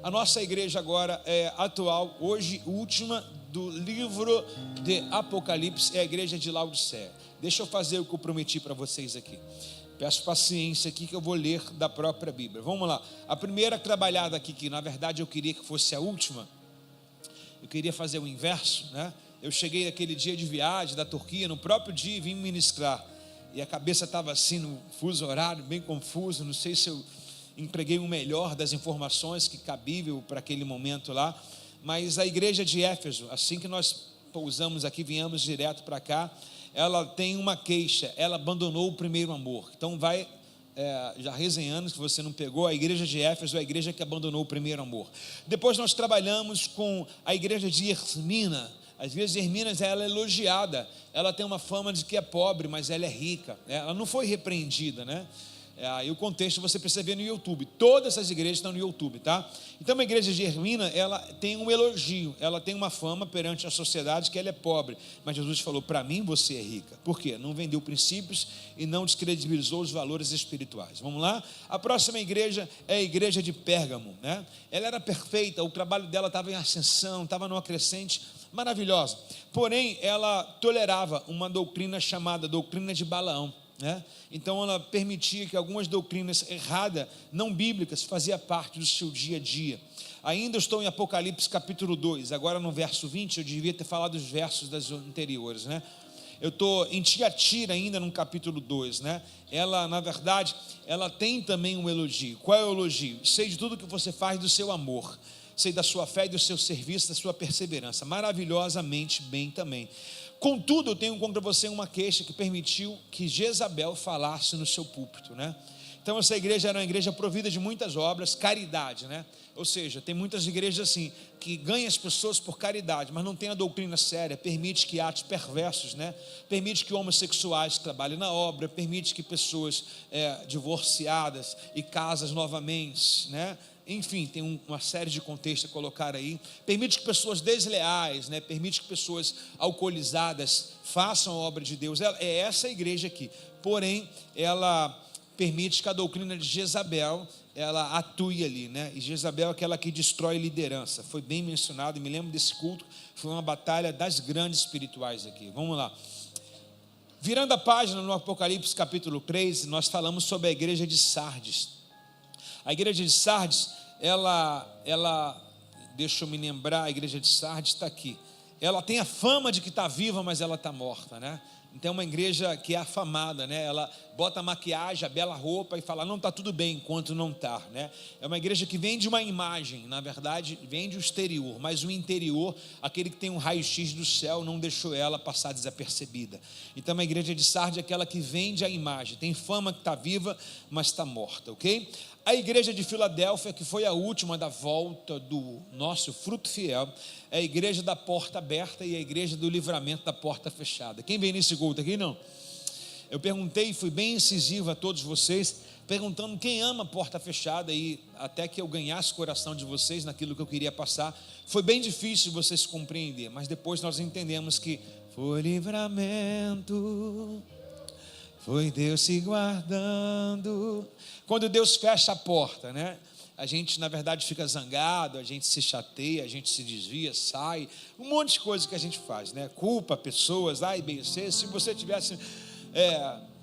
A nossa igreja agora é atual, hoje última do livro de Apocalipse, é a igreja de Laodiceia. Deixa eu fazer o que eu prometi para vocês aqui. Peço paciência aqui que eu vou ler da própria Bíblia. Vamos lá. A primeira trabalhada aqui, que na verdade eu queria que fosse a última, eu queria fazer o inverso, né? Eu cheguei naquele dia de viagem da Turquia, no próprio dia vim ministrar, e a cabeça estava assim no fuso horário, bem confuso, não sei se eu empreguei o melhor das informações que cabível para aquele momento lá, mas a igreja de Éfeso, assim que nós pousamos aqui, viemos direto para cá, ela tem uma queixa, ela abandonou o primeiro amor. Então já resenhando, se você não pegou, a igreja de Éfeso é a igreja que abandonou o primeiro amor. Depois nós trabalhamos com a igreja de Esmirna. Às vezes Esmirna, ela é elogiada, ela tem uma fama de que é pobre, mas ela é rica, ela não foi repreendida, né? E o contexto você precisa ver no YouTube. Todas essas igrejas estão no YouTube, tá? Então a igreja de Esmirna, ela tem um elogio, ela tem uma fama perante a sociedade que ela é pobre, mas Jesus falou: para mim você é rica. Por quê? Não vendeu princípios e não descredibilizou os valores espirituais. Vamos lá? A próxima igreja é a igreja de Pérgamo, né? Ela era perfeita, o trabalho dela estava em ascensão, estava numa crescente maravilhosa, porém ela tolerava uma doutrina chamada doutrina de Balaão, né? Então ela permitia que algumas doutrinas erradas, não bíblicas, fazia parte do seu dia a dia. Ainda estou em Apocalipse capítulo 2, agora no verso 20, eu devia ter falado os versos das anteriores, né? Eu estou em Tiatira ainda no capítulo 2, né? Ela, na verdade, ela tem também um elogio. Qual é o elogio? Sei de tudo que você faz do seu amor, sei da sua fé e do seu serviço, da sua perseverança, maravilhosamente bem também. Contudo, eu tenho contra você uma queixa que permitiu que Jezabel falasse no seu púlpito, né? Então essa igreja era uma igreja provida de muitas obras, caridade, né? Ou seja, tem muitas igrejas assim, que ganham as pessoas por caridade, mas não tem a doutrina séria, permite que atos perversos, né? Permite que homossexuais trabalhem na obra, permite que pessoas divorciadas e casas novamente, né? Enfim, tem uma série de contextos a colocar aí. Permite que pessoas desleais, né? Permite que pessoas alcoolizadas façam a obra de Deus. É essa igreja aqui. Porém, ela permite que a doutrina de Jezabel, ela atue ali, né? E Jezabel é aquela que destrói liderança. Foi bem mencionado, me lembro desse culto. Foi uma batalha das grandes espirituais aqui. Vamos lá. Virando a página no Apocalipse capítulo 3, nós falamos sobre a igreja de Sardes. A igreja de Sardes, deixa eu me lembrar, a igreja de Sardes está aqui. Ela tem a fama de que está viva, mas ela está morta, né? Então é uma igreja que é afamada, né? Ela bota maquiagem, a bela roupa e fala: não, está tudo bem, enquanto não está, né? É uma igreja que vende uma imagem, na verdade vende o exterior, mas o interior, aquele que tem um raio-x do céu, não deixou ela passar desapercebida. Então a igreja de Sardes é aquela que vende a imagem, tem fama que está viva, mas está morta, ok? A igreja de Filadélfia, que foi a última da volta do nosso fruto fiel, é a igreja da porta aberta e a igreja do livramento da porta fechada. Quem vem nesse culto aqui, não? Eu perguntei, fui bem incisivo a todos vocês, perguntando quem ama a porta fechada, e até que eu ganhasse o coração de vocês naquilo que eu queria passar. Foi bem difícil vocês compreender, mas depois nós entendemos que foi livramento, foi Deus se guardando. Quando Deus fecha a porta, né? A gente, na verdade, fica zangado, a gente se chateia, a gente se desvia, sai, um monte de coisa que a gente faz, né? Culpa pessoas, A e B e C. Se você tivesse,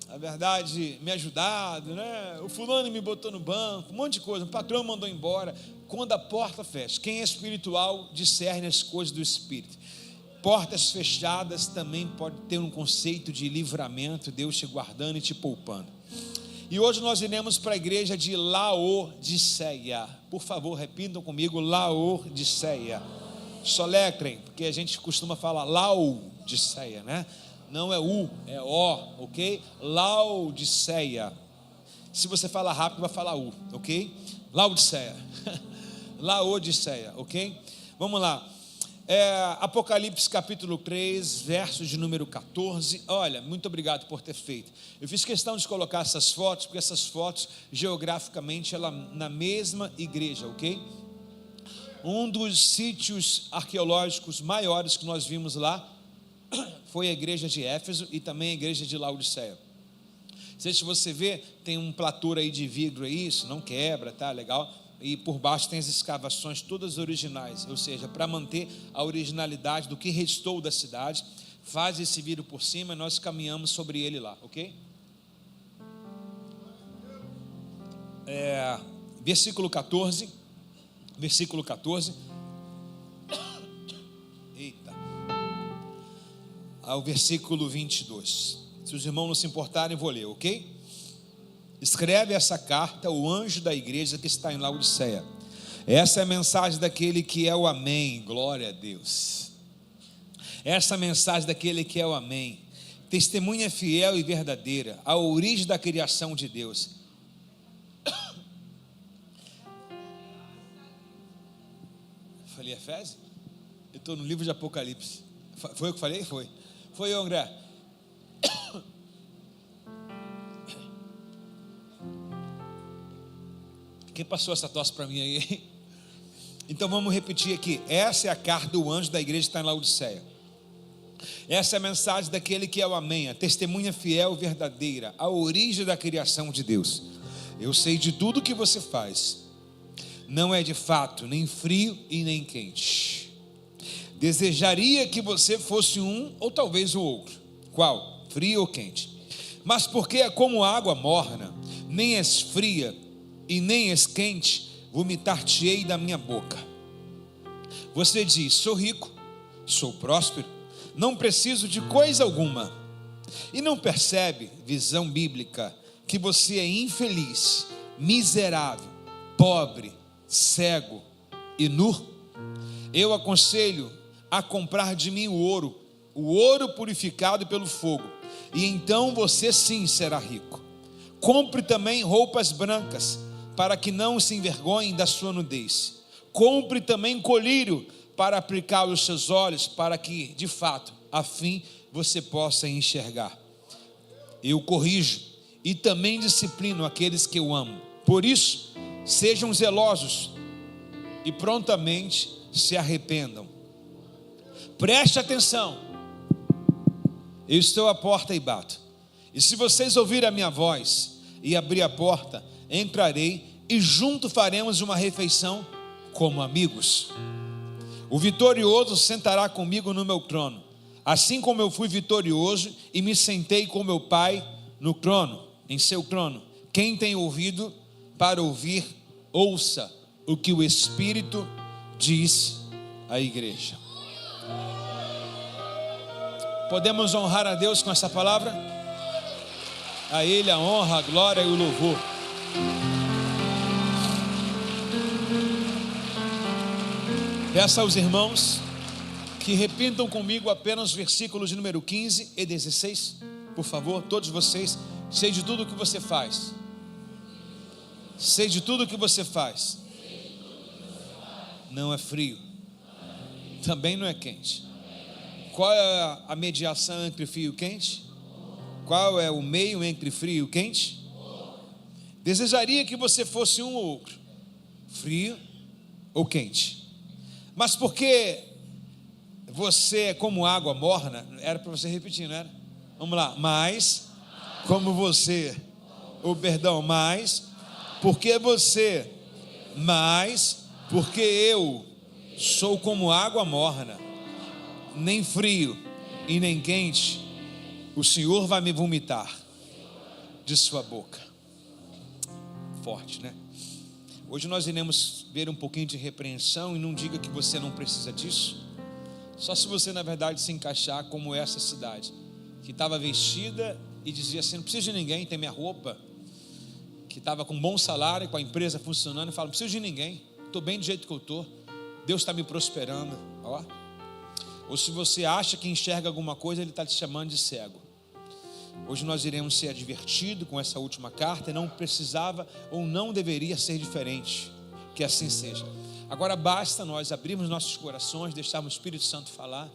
na verdade, me ajudado, né? O fulano me botou no banco, um monte de coisa, o patrão mandou embora. Quando a porta fecha, quem é espiritual discerne as coisas do Espírito. Portas fechadas também pode ter um conceito de livramento, Deus te guardando e te poupando. E hoje nós iremos para a igreja de Laodiceia. Por favor, repitam comigo: Laodiceia. Soletrem, porque a gente costuma falar Laodiceia, né? Não é U, é O, ok? Laodiceia. Se você falar rápido, vai falar U, ok? Laodiceia. Laodiceia, ok? Vamos lá. Apocalipse capítulo 3, verso de número 14. Olha, muito obrigado por ter feito. Eu fiz questão de colocar essas fotos, porque essas fotos, geograficamente, ela na mesma igreja, ok? Um dos sítios arqueológicos maiores que nós vimos lá foi a igreja de Éfeso e também a igreja de Laodiceia. Não sei se você vê, tem um platô aí de vidro aí, isso não quebra, tá legal? e por baixo tem as escavações todas originais, ou seja, para manter a originalidade do que restou da cidade. Faz esse vidro por cima e nós caminhamos sobre ele lá, ok? Versículo 14. Eita. Ao versículo 22. Se os irmãos não se importarem, vou ler, ok? Escreve essa carta ao anjo da igreja que está em Laodiceia. Essa é a mensagem daquele que é o Amém. Glória a Deus. Essa é a mensagem daquele que é o Amém. Testemunha fiel e verdadeira, a origem da criação de Deus. Falei Efésios? Eu estou no livro de Apocalipse. Foi o que falei? Foi. Foi eu, André. Quem passou essa tosse para mim aí? Então vamos repetir aqui. Essa é a carta do anjo da igreja que está em Laodiceia. Essa é a mensagem daquele que é o Amém, a testemunha fiel e verdadeira, a origem da criação de Deus. Eu sei de tudo que você faz. Não é de fato nem frio e nem quente. Desejaria que você fosse um ou talvez o outro. Qual? Frio ou quente? Mas porque é como água morna, nem és fria e nem és quente, vomitar-te-ei da minha boca. Você diz: sou rico, sou próspero, não preciso de coisa alguma. E não percebe, visão bíblica, que você é infeliz, miserável, pobre, cego e nu? Eu aconselho a comprar de mim o ouro purificado pelo fogo, e então você sim será rico. Compre também roupas brancas, para que não se envergonhem da sua nudez. Compre também colírio para aplicar aos seus olhos, para que, de fato, afim você possa enxergar. Eu corrijo e também disciplino aqueles que eu amo. Por isso, sejam zelosos e prontamente se arrependam. Preste atenção. Eu estou à porta e bato. E se vocês ouvirem a minha voz e abrir a porta, entrarei e junto faremos uma refeição como amigos. O vitorioso sentará comigo no meu trono, assim como eu fui vitorioso e me sentei com meu Pai no trono, em seu trono. Quem tem ouvido para ouvir, ouça o que o Espírito diz à igreja. Podemos honrar a Deus com essa palavra? A Ele a honra, a glória e o louvor. Peço aos irmãos que repitam comigo apenas os versículos de número 15 e 16, por favor, todos vocês. Sei de tudo o que você faz. Sei de tudo o que você faz. Não é frio, também não é quente. Qual é a mediação entre frio e quente? Qual é o meio entre frio e quente? Desejaria que você fosse um ou outro, frio ou quente. Mas porque você é como água morna, era para você repetir, não era? Vamos lá, mas como você, mas porque você, mas porque eu sou como água morna, nem frio e nem quente, o Senhor vai me vomitar de sua boca. Forte, né? Hoje nós iremos ver um pouquinho de repreensão, e não diga que você não precisa disso, só se você na verdade se encaixar como essa cidade, que estava vestida e dizia assim: não preciso de ninguém, tem minha roupa, que estava com um bom salário, com a empresa funcionando, e fala: não preciso de ninguém, estou bem do jeito que eu estou, Deus está me prosperando. Ó. Ou se você acha que enxerga alguma coisa, Ele está te chamando de cego. Hoje nós iremos ser advertidos com essa última carta, e não precisava ou não deveria ser diferente, que assim seja. Agora basta nós abrirmos nossos corações, deixarmos o Espírito Santo falar,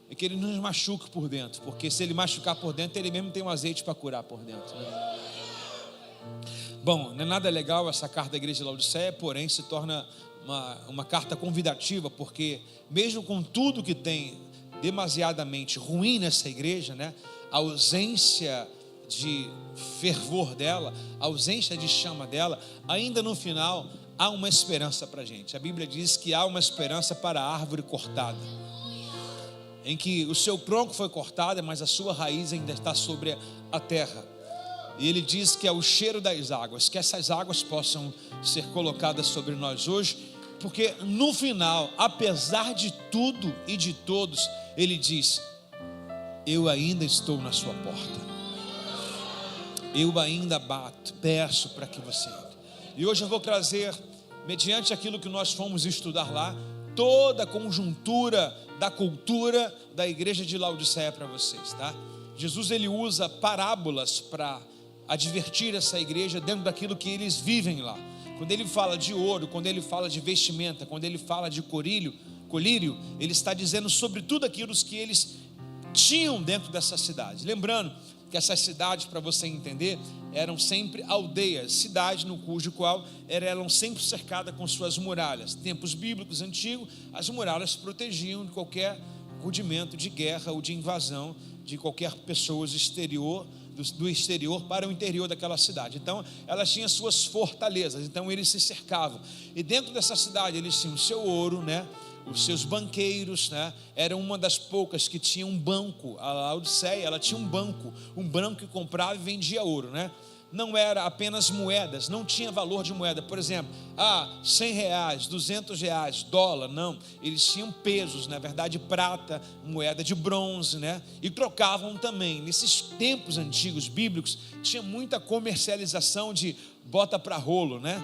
e que Ele nos machuque por dentro, porque se Ele machucar por dentro, Ele mesmo tem um azeite para curar por dentro, né? Bom, não é nada legal essa carta da igreja de Laodiceia, porém se torna uma carta convidativa, porque mesmo com tudo que tem demasiadamente ruim nessa igreja, né? A ausência de fervor dela, a ausência de chama dela, ainda no final há uma esperança para a gente. A Bíblia diz que há uma esperança para a árvore cortada, em que o seu tronco foi cortado, mas a sua raiz ainda está sobre a terra. E ele diz que é o cheiro das águas, que essas águas possam ser colocadas sobre nós hoje, porque no final, apesar de tudo e de todos, ele diz: eu ainda estou na sua porta, eu ainda bato, peço para que você entre. E hoje eu vou trazer, mediante aquilo que nós fomos estudar lá, toda a conjuntura da cultura da igreja de Laodiceia para vocês, tá? Jesus, ele usa parábolas para advertir essa igreja dentro daquilo que eles vivem lá. Quando ele fala de ouro, quando ele fala de vestimenta, quando ele fala de colírio, ele está dizendo sobre tudo aquilo que eles tinham dentro dessas cidades. Lembrando que essas cidades, para você entender, eram sempre aldeias, cidades no cujo qual eram sempre cercadas com suas muralhas. Tempos bíblicos antigos, as muralhas protegiam de qualquer rudimento de guerra ou de invasão de qualquer pessoa exterior, do exterior para o interior daquela cidade. Então elas tinham suas fortalezas, então eles se cercavam, e dentro dessa cidade eles tinham o seu ouro, né? Os seus banqueiros, né? Era uma das poucas que tinha um banco. A Laodiceia, ela tinha um banco que comprava e vendia ouro, né? Não era apenas moedas, não tinha valor de moeda. Por exemplo, R$100, R$200, dólar, não. Eles tinham pesos, na verdade, prata, moeda de bronze, né? E trocavam também. Nesses tempos antigos bíblicos, tinha muita comercialização de bota para rolo, né?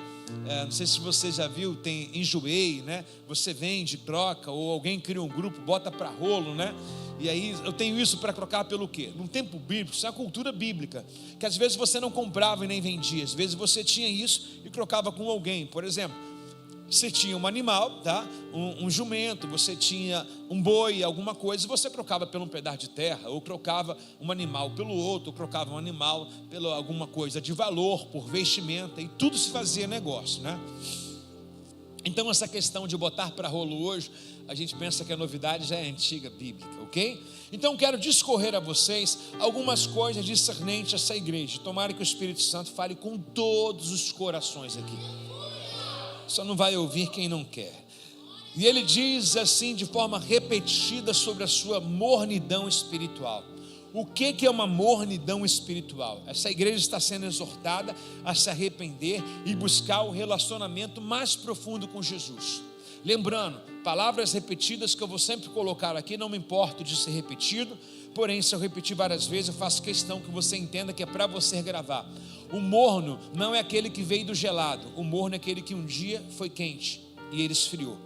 Não sei se você já viu, tem Enjoei, né? Você vende, troca, ou alguém cria um grupo, bota para rolo, né? E aí eu tenho isso para trocar pelo quê? Num tempo bíblico, isso é a cultura bíblica, que às vezes você não comprava e nem vendia, às vezes você tinha isso e trocava com alguém. Por exemplo, você tinha um animal, tá? Um jumento, você tinha um boi, alguma coisa, e você trocava por um pedaço de terra, ou trocava um animal pelo outro, ou trocava um animal pela alguma coisa de valor, por vestimenta, e tudo se fazia negócio, né? Então essa questão de botar para rolo hoje, a gente pensa que a novidade já é antiga bíblica, ok? Então quero discorrer a vocês algumas coisas discernentes a essa igreja. Tomara que o Espírito Santo fale com todos os corações aqui. Só não vai ouvir quem não quer. E ele diz assim de forma repetida sobre a sua mornidão espiritual. O que é uma mornidão espiritual? Essa igreja está sendo exortada a se arrepender e buscar o relacionamento mais profundo com Jesus. Lembrando, palavras repetidas que eu vou sempre colocar aqui, não me importo de ser repetido, porém se eu repetir várias vezes, eu faço questão que você entenda que é para você gravar. O morno não é aquele que veio do gelado, o morno é aquele que um dia foi quente e ele esfriou,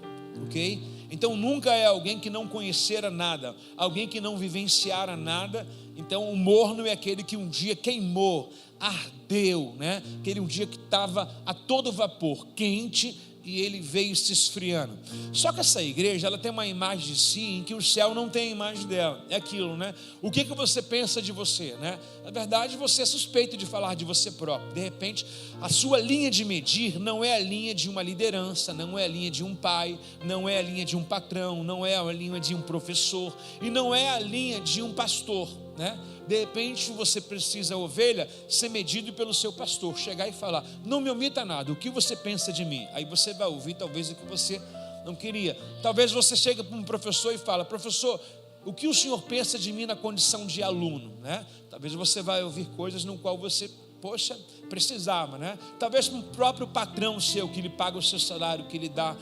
ok? Então nunca é alguém que não conhecera nada, alguém que não vivenciara nada. Então o morno é aquele que um dia queimou, ardeu, né? Aquele um dia que estava a todo vapor, quente, e ele veio se esfriando. Só que essa igreja, ela tem uma imagem de si em que o céu não tem a imagem dela. É aquilo, né? O que você pensa de você, né? Na verdade, você é suspeito de falar de você próprio. De repente, a sua linha de medir não é a linha de uma liderança, não é a linha de um pai, não é a linha de um patrão, não é a linha de um professor, e não é a linha de um pastor, né? De repente você precisa, ovelha, ser medido pelo seu pastor, chegar e falar: não me omita nada, o que você pensa de mim? Aí você vai ouvir talvez o que você não queria. Talvez você chegue para um professor e fala: professor, o que o senhor pensa de mim na condição de aluno, né? Talvez você vai ouvir coisas no qual você, poxa, precisava, né? Talvez para o próprio patrão seu, que lhe paga o seu salário, que lhe dá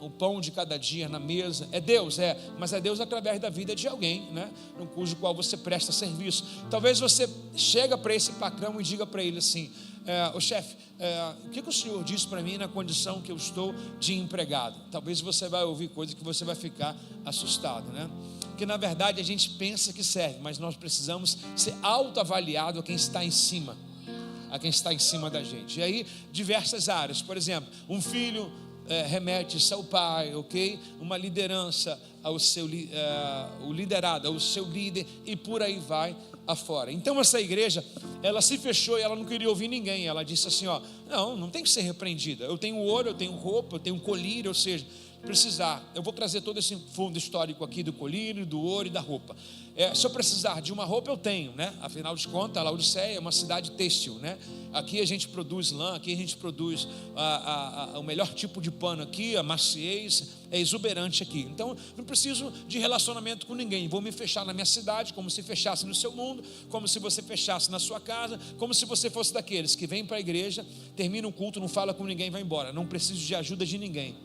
o pão de cada dia na mesa. É Deus, mas é Deus através da vida de alguém, né? No cujo qual você presta serviço. Talvez você chega para esse patrão e diga para ele assim: o chefe, o que o senhor disse para mim na condição que eu estou de empregado? Talvez você vai ouvir coisas que você vai ficar assustado, né? Porque na verdade a gente pensa que serve, mas nós precisamos ser autoavaliado a quem está em cima, da gente. E aí diversas áreas, por exemplo, um filho remete-se ao pai, ok? Uma liderança o liderado, ao seu líder, e por aí vai afora. Então essa igreja, ela se fechou e ela não queria ouvir ninguém. Ela disse assim, não tem que ser repreendida. Eu tenho ouro, eu tenho roupa, eu tenho colírio, ou seja, precisar, eu vou trazer todo esse fundo histórico aqui do colírio, do ouro e da roupa. Se eu precisar de uma roupa, eu tenho, né? Afinal de contas, a Laodiceia é uma cidade têxtil, né? Aqui a gente produz lã, aqui a gente produz o melhor tipo de pano aqui, a maciez é exuberante aqui. Então, não preciso de relacionamento com ninguém. Vou me fechar na minha cidade, como se fechasse no seu mundo, como se você fechasse na sua casa, como se você fosse daqueles que vêm para a igreja, termina o culto, não fala com ninguém, vai embora. Não preciso de ajuda de ninguém.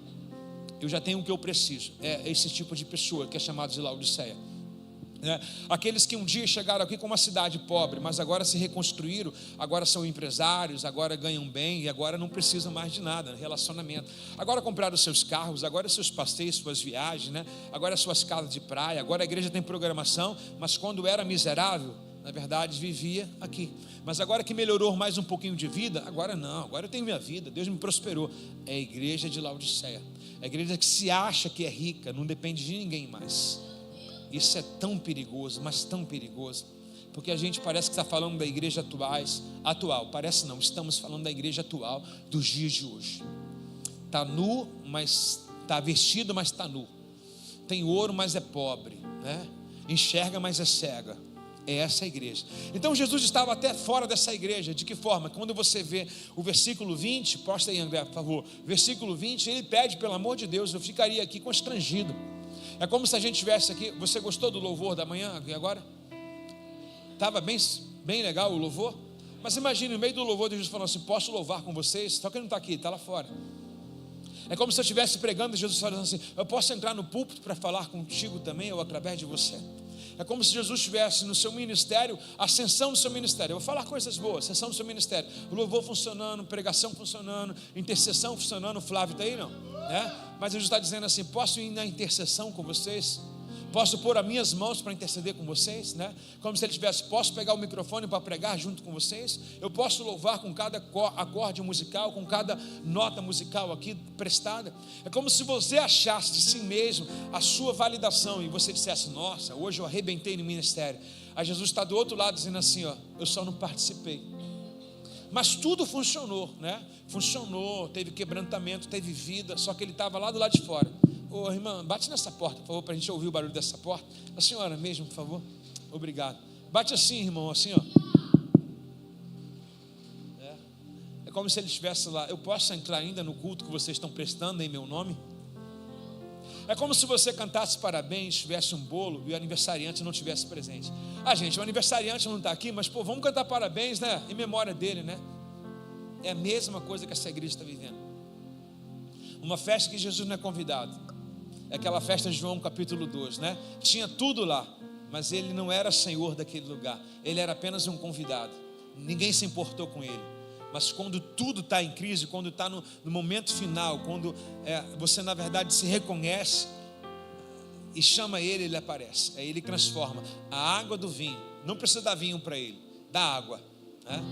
Eu já tenho o que eu preciso. É esse tipo de pessoa que é chamado de Laodiceia. Aqueles que um dia chegaram aqui com uma cidade pobre, mas agora se reconstruíram, agora são empresários, agora ganham bem e agora não precisam mais de nada, relacionamento. Agora compraram seus carros, agora seus passeios, suas viagens, né? Agora suas casas de praia, agora a igreja tem programação, mas quando era miserável, na verdade vivia aqui. Mas agora que melhorou mais um pouquinho de vida, agora não, agora eu tenho minha vida, Deus me prosperou. É a igreja de Laodiceia, a igreja que se acha que é rica, não depende de ninguém mais. Isso é tão perigoso, mas tão perigoso, porque a gente parece que está falando da igreja atual, parece não, estamos falando da igreja atual dos dias de hoje. Está nu, mas está vestido, mas está nu. Tem ouro, mas é pobre, né? Enxerga, mas é cega. É essa a igreja. Então Jesus estava até fora dessa igreja. De que forma? Quando você vê o versículo 20, posta aí, André, por favor. Versículo 20, ele pede, pelo amor de Deus, eu ficaria aqui constrangido. É como se a gente estivesse aqui. Você gostou do louvor da manhã agora? Estava bem legal o louvor? Mas imagine, no meio do louvor, Jesus falando assim: posso louvar com vocês? Só que ele não está aqui, está lá fora. É como se eu estivesse pregando e Jesus falando assim: eu posso entrar no púlpito para falar contigo também, ou através de você? É como se Jesus estivesse no seu ministério, ascensão do seu ministério. Eu vou falar coisas boas, ascensão do seu ministério. O louvor funcionando, pregação funcionando, intercessão funcionando. O Flávio está aí, não? Mas Jesus está dizendo assim: posso ir na intercessão com vocês? Posso pôr as minhas mãos para interceder com vocês, né? Como se ele tivesse, posso pegar o microfone para pregar junto com vocês? Eu posso louvar com cada acorde musical, com cada nota musical aqui prestada? É como se você achasse de si mesmo a sua validação e você dissesse: nossa, hoje eu arrebentei no ministério. Aí Jesus está do outro lado dizendo assim: eu só não participei. Mas tudo funcionou, né? Funcionou, teve quebrantamento, teve vida, só que ele estava lá do lado de fora. Ô irmã, bate nessa porta, por favor, para a gente ouvir o barulho dessa porta. A senhora mesmo, por favor. Obrigado. Bate assim, irmão, assim, É como se ele estivesse lá: eu posso entrar ainda no culto que vocês estão prestando em meu nome? É como se você cantasse parabéns, tivesse um bolo e o aniversariante não estivesse presente. Gente, o aniversariante não está aqui, mas vamos cantar parabéns, né? Em memória dele, né? É a mesma coisa que essa igreja está vivendo. Uma festa que Jesus não é convidado. É aquela festa de João capítulo 2, né? Tinha tudo lá, mas ele não era senhor daquele lugar. Ele era apenas um convidado. Ninguém se importou com ele. Mas quando tudo está em crise, quando está no momento final, quando você na verdade se reconhece e chama ele, ele aparece. Aí ele transforma a água do vinho. Não precisa dar vinho para ele, dá água, né?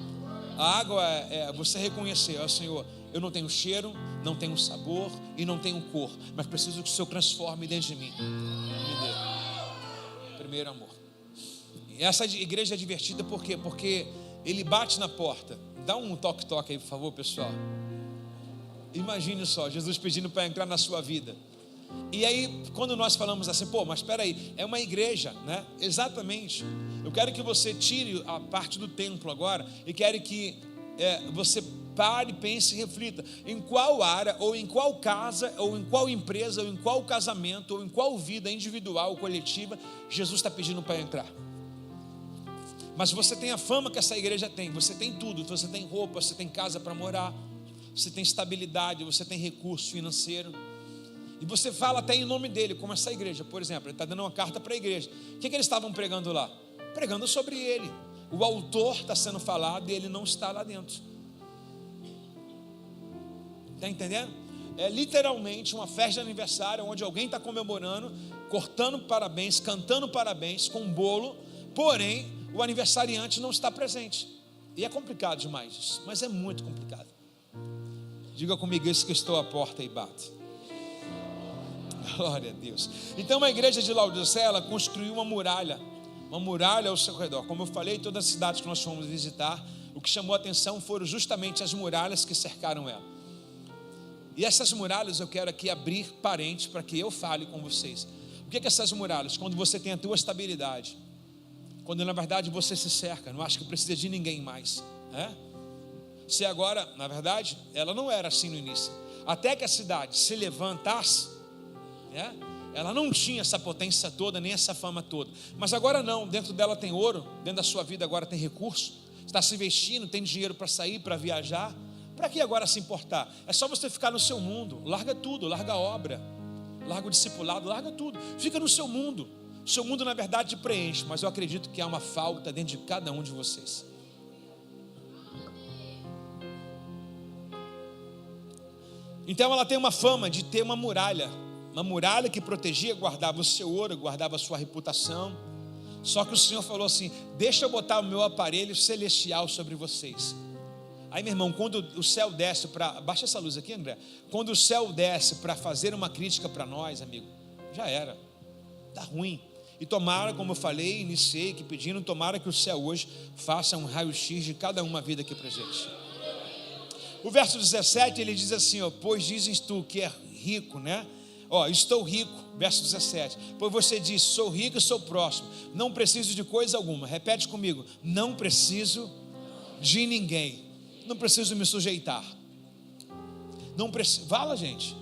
A água é você reconhecer: Senhor, eu não tenho cheiro, não tenho sabor e não tenho cor, mas preciso que o Senhor transforme dentro de mim. Me dê primeiro amor. E essa igreja é divertida por quê? Porque ele bate na porta. Dá um toque-toque aí, por favor, pessoal. Imagine só, Jesus pedindo para entrar na sua vida. E aí, quando nós falamos assim: mas espera aí, é uma igreja, né? Exatamente. Eu quero que você tire a parte do templo agora e quero que você pare, pense e reflita em qual área, ou em qual casa, ou em qual empresa, ou em qual casamento, ou em qual vida individual ou coletiva Jesus está pedindo para entrar. Mas você tem a fama que essa igreja tem. Você tem tudo, você tem roupa, você tem casa para morar, você tem estabilidade, você tem recurso financeiro. E você fala até em nome dele, como essa igreja, por exemplo. Ele está dando uma carta para a igreja. O que eles estavam pregando lá? Pregando sobre ele. O autor está sendo falado e ele não está lá dentro. Está entendendo? É literalmente uma festa de aniversário onde alguém está comemorando, cortando parabéns, cantando parabéns com um bolo, porém o aniversariante não está presente. E é complicado demais isso, mas é muito complicado. Diga comigo: esse que estou à porta e bate. Glória a Deus. Então a igreja de Laodiceia, ela construiu uma muralha ao seu redor. Como eu falei, todas as cidades que nós fomos visitar, o que chamou a atenção foram justamente as muralhas que cercaram ela. E essas muralhas eu quero aqui abrir parênteses para que eu fale com vocês. O que é essas muralhas? Quando você tem a tua estabilidade, quando na verdade você se cerca, não acha que precisa de ninguém mais, né? Se agora, na verdade, ela não era assim no início. Até que a cidade se levantasse, né? Ela não tinha essa potência toda, nem essa fama toda. Mas agora não, dentro dela tem ouro, dentro da sua vida agora tem recurso, está se investindo, tem dinheiro para sair, para viajar. Para que agora se importar? É só você ficar no seu mundo. Larga tudo, larga a obra, larga o discipulado, larga tudo. Fica no seu mundo. O seu mundo na verdade te preenche, mas eu acredito que há uma falta dentro de cada um de vocês. Então ela tem uma fama de ter uma muralha que protegia, guardava o seu ouro, guardava a sua reputação. Só que o Senhor falou assim: deixa eu botar o meu aparelho celestial sobre vocês. Aí, meu irmão, quando o céu desce para... Baixa essa luz aqui, André. Quando o céu desce para fazer uma crítica para nós, amigo, já era. Está ruim. E tomara, como eu falei, iniciei que pedindo, tomara que o céu hoje faça um raio-x de cada uma vida aqui para gente. O verso 17, ele diz assim, ó: pois dizes tu que é rico, né? Ó, estou rico, verso 17. Pois você diz, sou rico e sou próspero, não preciso de coisa alguma. Repete comigo: não preciso de ninguém. Não preciso me sujeitar. Não preciso, fala, gente.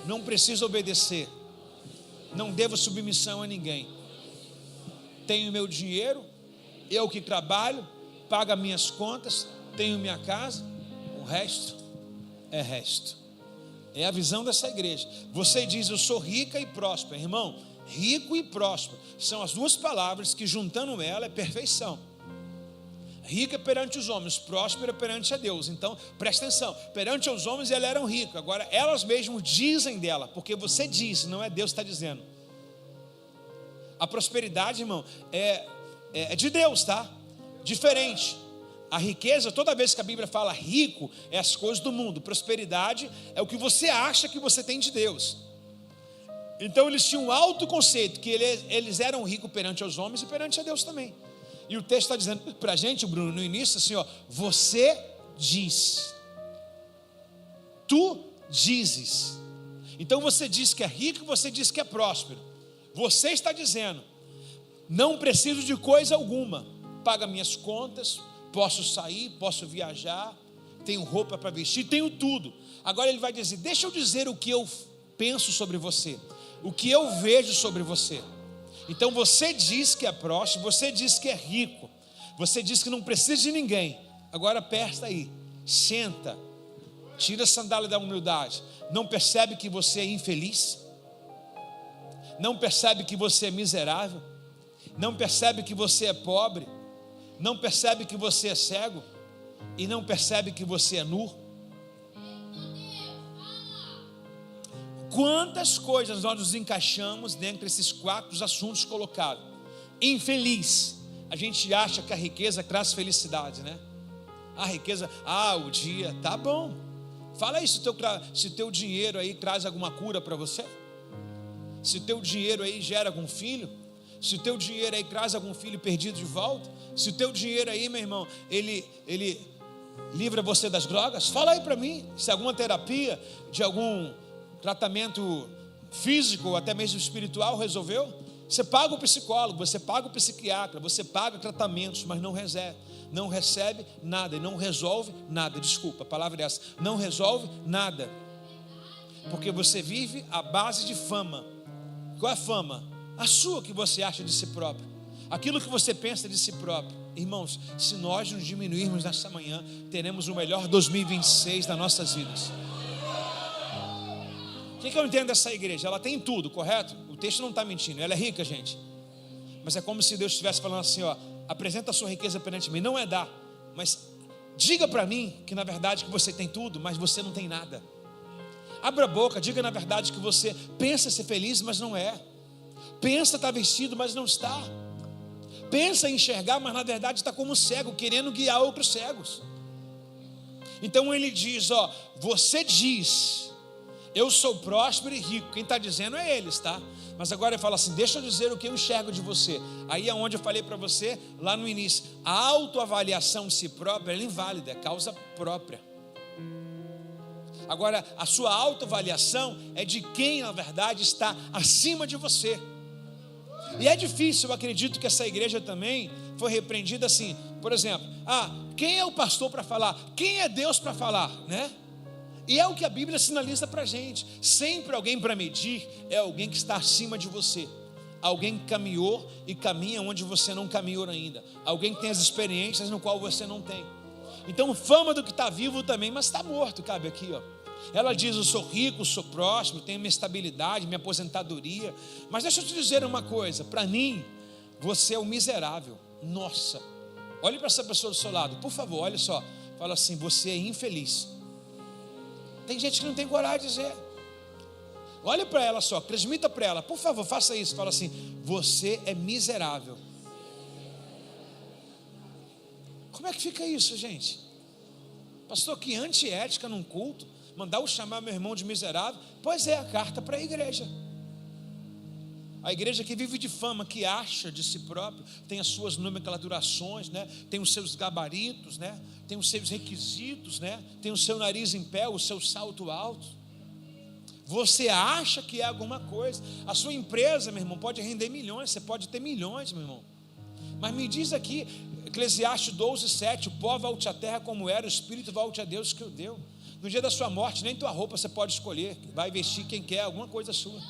Não preciso obedecer. Não devo submissão a ninguém. Tenho meu dinheiro, eu que trabalho, pago as minhas contas, tenho minha casa, o resto é resto. É a visão dessa igreja. Você diz, eu sou rica e próspera. Irmão, rico e próspero são as duas palavras que juntando ela é perfeição. Rica perante os homens, próspera perante a Deus. Então, presta atenção, perante os homens elas eram ricas. Agora, elas mesmas dizem dela, porque você diz, não é Deus que está dizendo. A prosperidade, irmão, é de Deus, tá? Diferente. A riqueza, toda vez que a Bíblia fala rico, é as coisas do mundo. Prosperidade é o que você acha que você tem de Deus. Então, eles tinham um alto conceito, que eles eram ricos perante os homens e perante a Deus também. E o texto está dizendo para a gente, Bruno, no início, assim, ó: você diz, tu dizes. Então você diz que é rico, você diz que é próspero. Você está dizendo, não preciso de coisa alguma, paga minhas contas, posso sair, posso viajar, tenho roupa para vestir, tenho tudo. Agora ele vai dizer, deixa eu dizer o que eu penso sobre você, o que eu vejo sobre você. Então você diz que é próspero, você diz que é rico, você diz que não precisa de ninguém. Agora presta aí, senta, tira a sandália da humildade. Não percebe que você é infeliz? Não percebe que você é miserável? Não percebe que você é pobre? Não percebe que você é cego? E não percebe que você é nu? Quantas coisas nós nos encaixamos dentro desses 4 assuntos colocados? Infeliz, a gente acha que a riqueza traz felicidade, né? A riqueza, o dia, tá bom. Fala aí se teu dinheiro aí traz alguma cura para você. Se teu dinheiro aí gera algum filho. Se o teu dinheiro aí traz algum filho perdido de volta. Se o teu dinheiro aí, meu irmão, ele livra você das drogas. Fala aí para mim, se alguma terapia de algum tratamento físico ou até mesmo espiritual resolveu. Você paga o psicólogo, você paga o psiquiatra, você paga tratamentos, mas não recebe nada e não resolve nada. Desculpa, a palavra é essa, não resolve nada, porque você vive à base de fama. Qual é a fama? A sua, que você acha de si próprio, aquilo que você pensa de si próprio. Irmãos, se nós nos diminuirmos nesta manhã, teremos o melhor 2026 das nossas vidas. O que eu entendo dessa igreja? Ela tem tudo, correto? O texto não está mentindo, ela é rica, gente. Mas é como se Deus estivesse falando assim, ó: apresenta a sua riqueza perante mim. Não é dar, mas diga para mim que na verdade que você tem tudo, mas você não tem nada. Abra a boca, diga na verdade que você pensa ser feliz, mas não é. Pensa estar vestido, mas não está. Pensa em enxergar, mas na verdade está como cego, querendo guiar outros cegos. Então ele diz, ó: você diz Eu sou próspero e rico. Quem está dizendo é eles, tá? Mas agora ele fala assim: deixa eu dizer o que eu enxergo de você. Aí é onde eu falei para você lá no início: a autoavaliação de si própria é inválida, é causa própria. Agora, a sua autoavaliação é de quem na verdade está acima de você. E é difícil, eu acredito que essa igreja também foi repreendida assim. Por exemplo, quem é o pastor para falar? Quem é Deus para falar, né? E é o que a Bíblia sinaliza para a gente. Sempre alguém para medir é alguém que está acima de você. Alguém que caminhou e caminha onde você não caminhou ainda. Alguém que tem as experiências no qual você não tem. Então, fama do que está vivo também, mas está morto, cabe aqui, ó. Ela diz: eu sou rico, sou próspero, tenho minha estabilidade, minha aposentadoria. Mas deixa eu te dizer uma coisa: para mim, você é um miserável. Nossa, olhe para essa pessoa do seu lado, por favor, olha só. Fala assim: você é infeliz. Tem gente que não tem coragem de dizer. Olha para ela só, transmita para ela, por favor, faça isso. Fala assim: você é miserável. Como é que fica isso, gente? Pastor, que antiética num culto, mandar eu chamar meu irmão de miserável. Pois é, a carta para a igreja. A igreja que vive de fama, que acha de si próprio, tem as suas nomenclaturações, né? Tem os seus gabaritos, né? Tem os seus requisitos, né? Tem o seu nariz em pé, o seu salto alto. Você acha que é alguma coisa. A sua empresa, meu irmão, pode render milhões. Você pode ter milhões, meu irmão. Mas me diz aqui, Eclesiastes 12:7, o pó volte à terra como era, o espírito volte a Deus que o deu. No dia da sua morte, nem tua roupa você pode escolher, vai vestir quem quer, alguma coisa sua.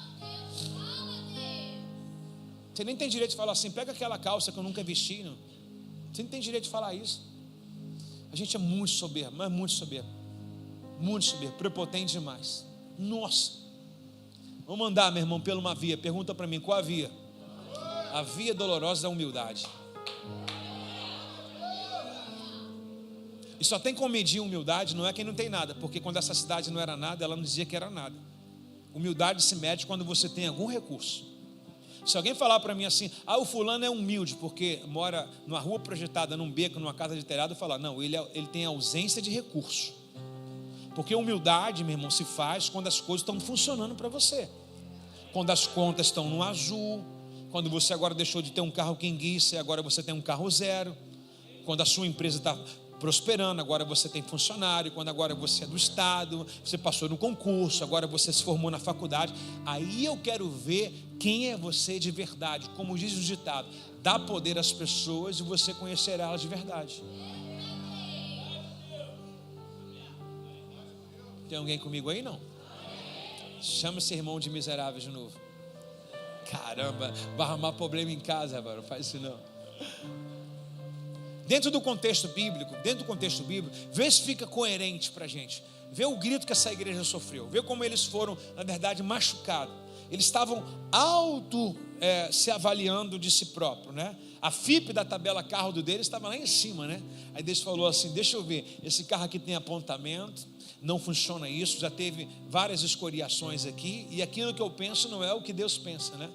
Você nem tem direito de falar assim: pega aquela calça que eu nunca vesti, não. Você não tem direito de falar isso. A gente é muito soberbo, mas muito soberbo. Muito soberbo, prepotente demais. Nossa. Vamos andar, meu irmão, pela uma via. Pergunta para mim, qual a via? A via dolorosa da humildade. E só tem como medir humildade, não é quem não tem nada, porque quando essa cidade não era nada, ela não dizia que era nada. Humildade se mede quando você tem algum recurso. Se alguém falar para mim assim: o fulano é humilde porque mora numa rua projetada, num beco, numa casa de telhado, eu falar: não, ele tem ausência de recurso. Porque humildade, meu irmão, se faz quando as coisas estão funcionando para você. Quando as contas estão no azul, quando você agora deixou de ter um carro quenguice, agora você tem um carro zero. Quando a sua empresa está prosperando, agora você tem funcionário. Quando agora você é do estado, você passou no concurso, agora você se formou na faculdade. Aí eu quero ver quem é você de verdade. Como diz o ditado: dá poder às pessoas e você conhecerá elas de verdade. Tem alguém comigo aí? Não? Chama esse irmão de miserável de novo. Caramba, vai arrumar problema em casa, mano. Não faz isso não. Dentro do contexto bíblico, vê se fica coerente para a gente. Vê o grito que essa igreja sofreu. Vê como eles foram, na verdade, machucados. Eles estavam se avaliando de si próprio, né? A FIP da tabela carro deles estava lá em cima, né? Aí Deus falou assim: deixa eu ver, esse carro aqui tem apontamento, não funciona isso, já teve várias escoriações aqui, e aquilo que eu penso não é o que Deus pensa, né?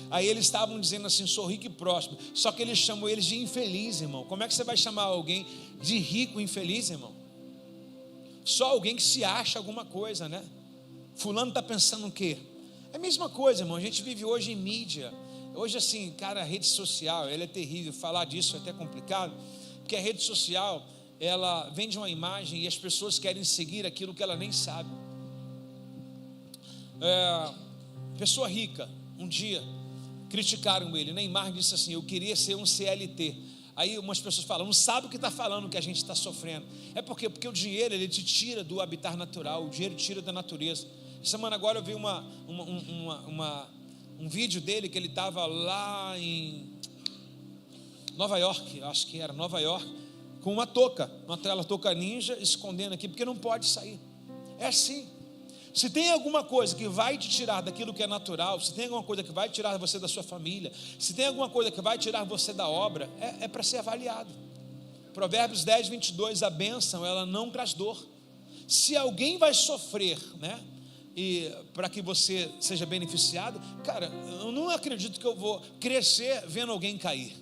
Aí eles estavam dizendo assim: sou rico e próspero. Só que eles chamam eles de infeliz, irmão. Como é que você vai chamar alguém de rico e infeliz, irmão? Só alguém que se acha alguma coisa, né? Fulano está pensando o quê? É a mesma coisa, irmão. A gente vive hoje em mídia. Hoje assim, cara, a rede social, ela é terrível. Falar disso é até complicado, porque a rede social, ela vende uma imagem e as pessoas querem seguir aquilo que ela nem sabe. Pessoa rica, um dia criticaram ele. Neymar disse assim: eu queria ser um CLT. Aí umas pessoas falam: não sabe o que está falando, que a gente está sofrendo. É porque o dinheiro, ele te tira do habitat natural, o dinheiro tira da natureza. Semana agora eu vi um vídeo dele, que ele estava lá em Nova York, acho que era Nova York, com uma touca ninja, escondendo aqui, porque não pode sair. É assim. Se tem alguma coisa que vai te tirar daquilo que é natural, se tem alguma coisa que vai tirar você da sua família, se tem alguma coisa que vai tirar você da obra, é para ser avaliado. Provérbios 10:22, a bênção, ela não traz dor. Se alguém vai sofrer, né, e para que você seja beneficiado, cara, eu não acredito que eu vou crescer vendo alguém cair.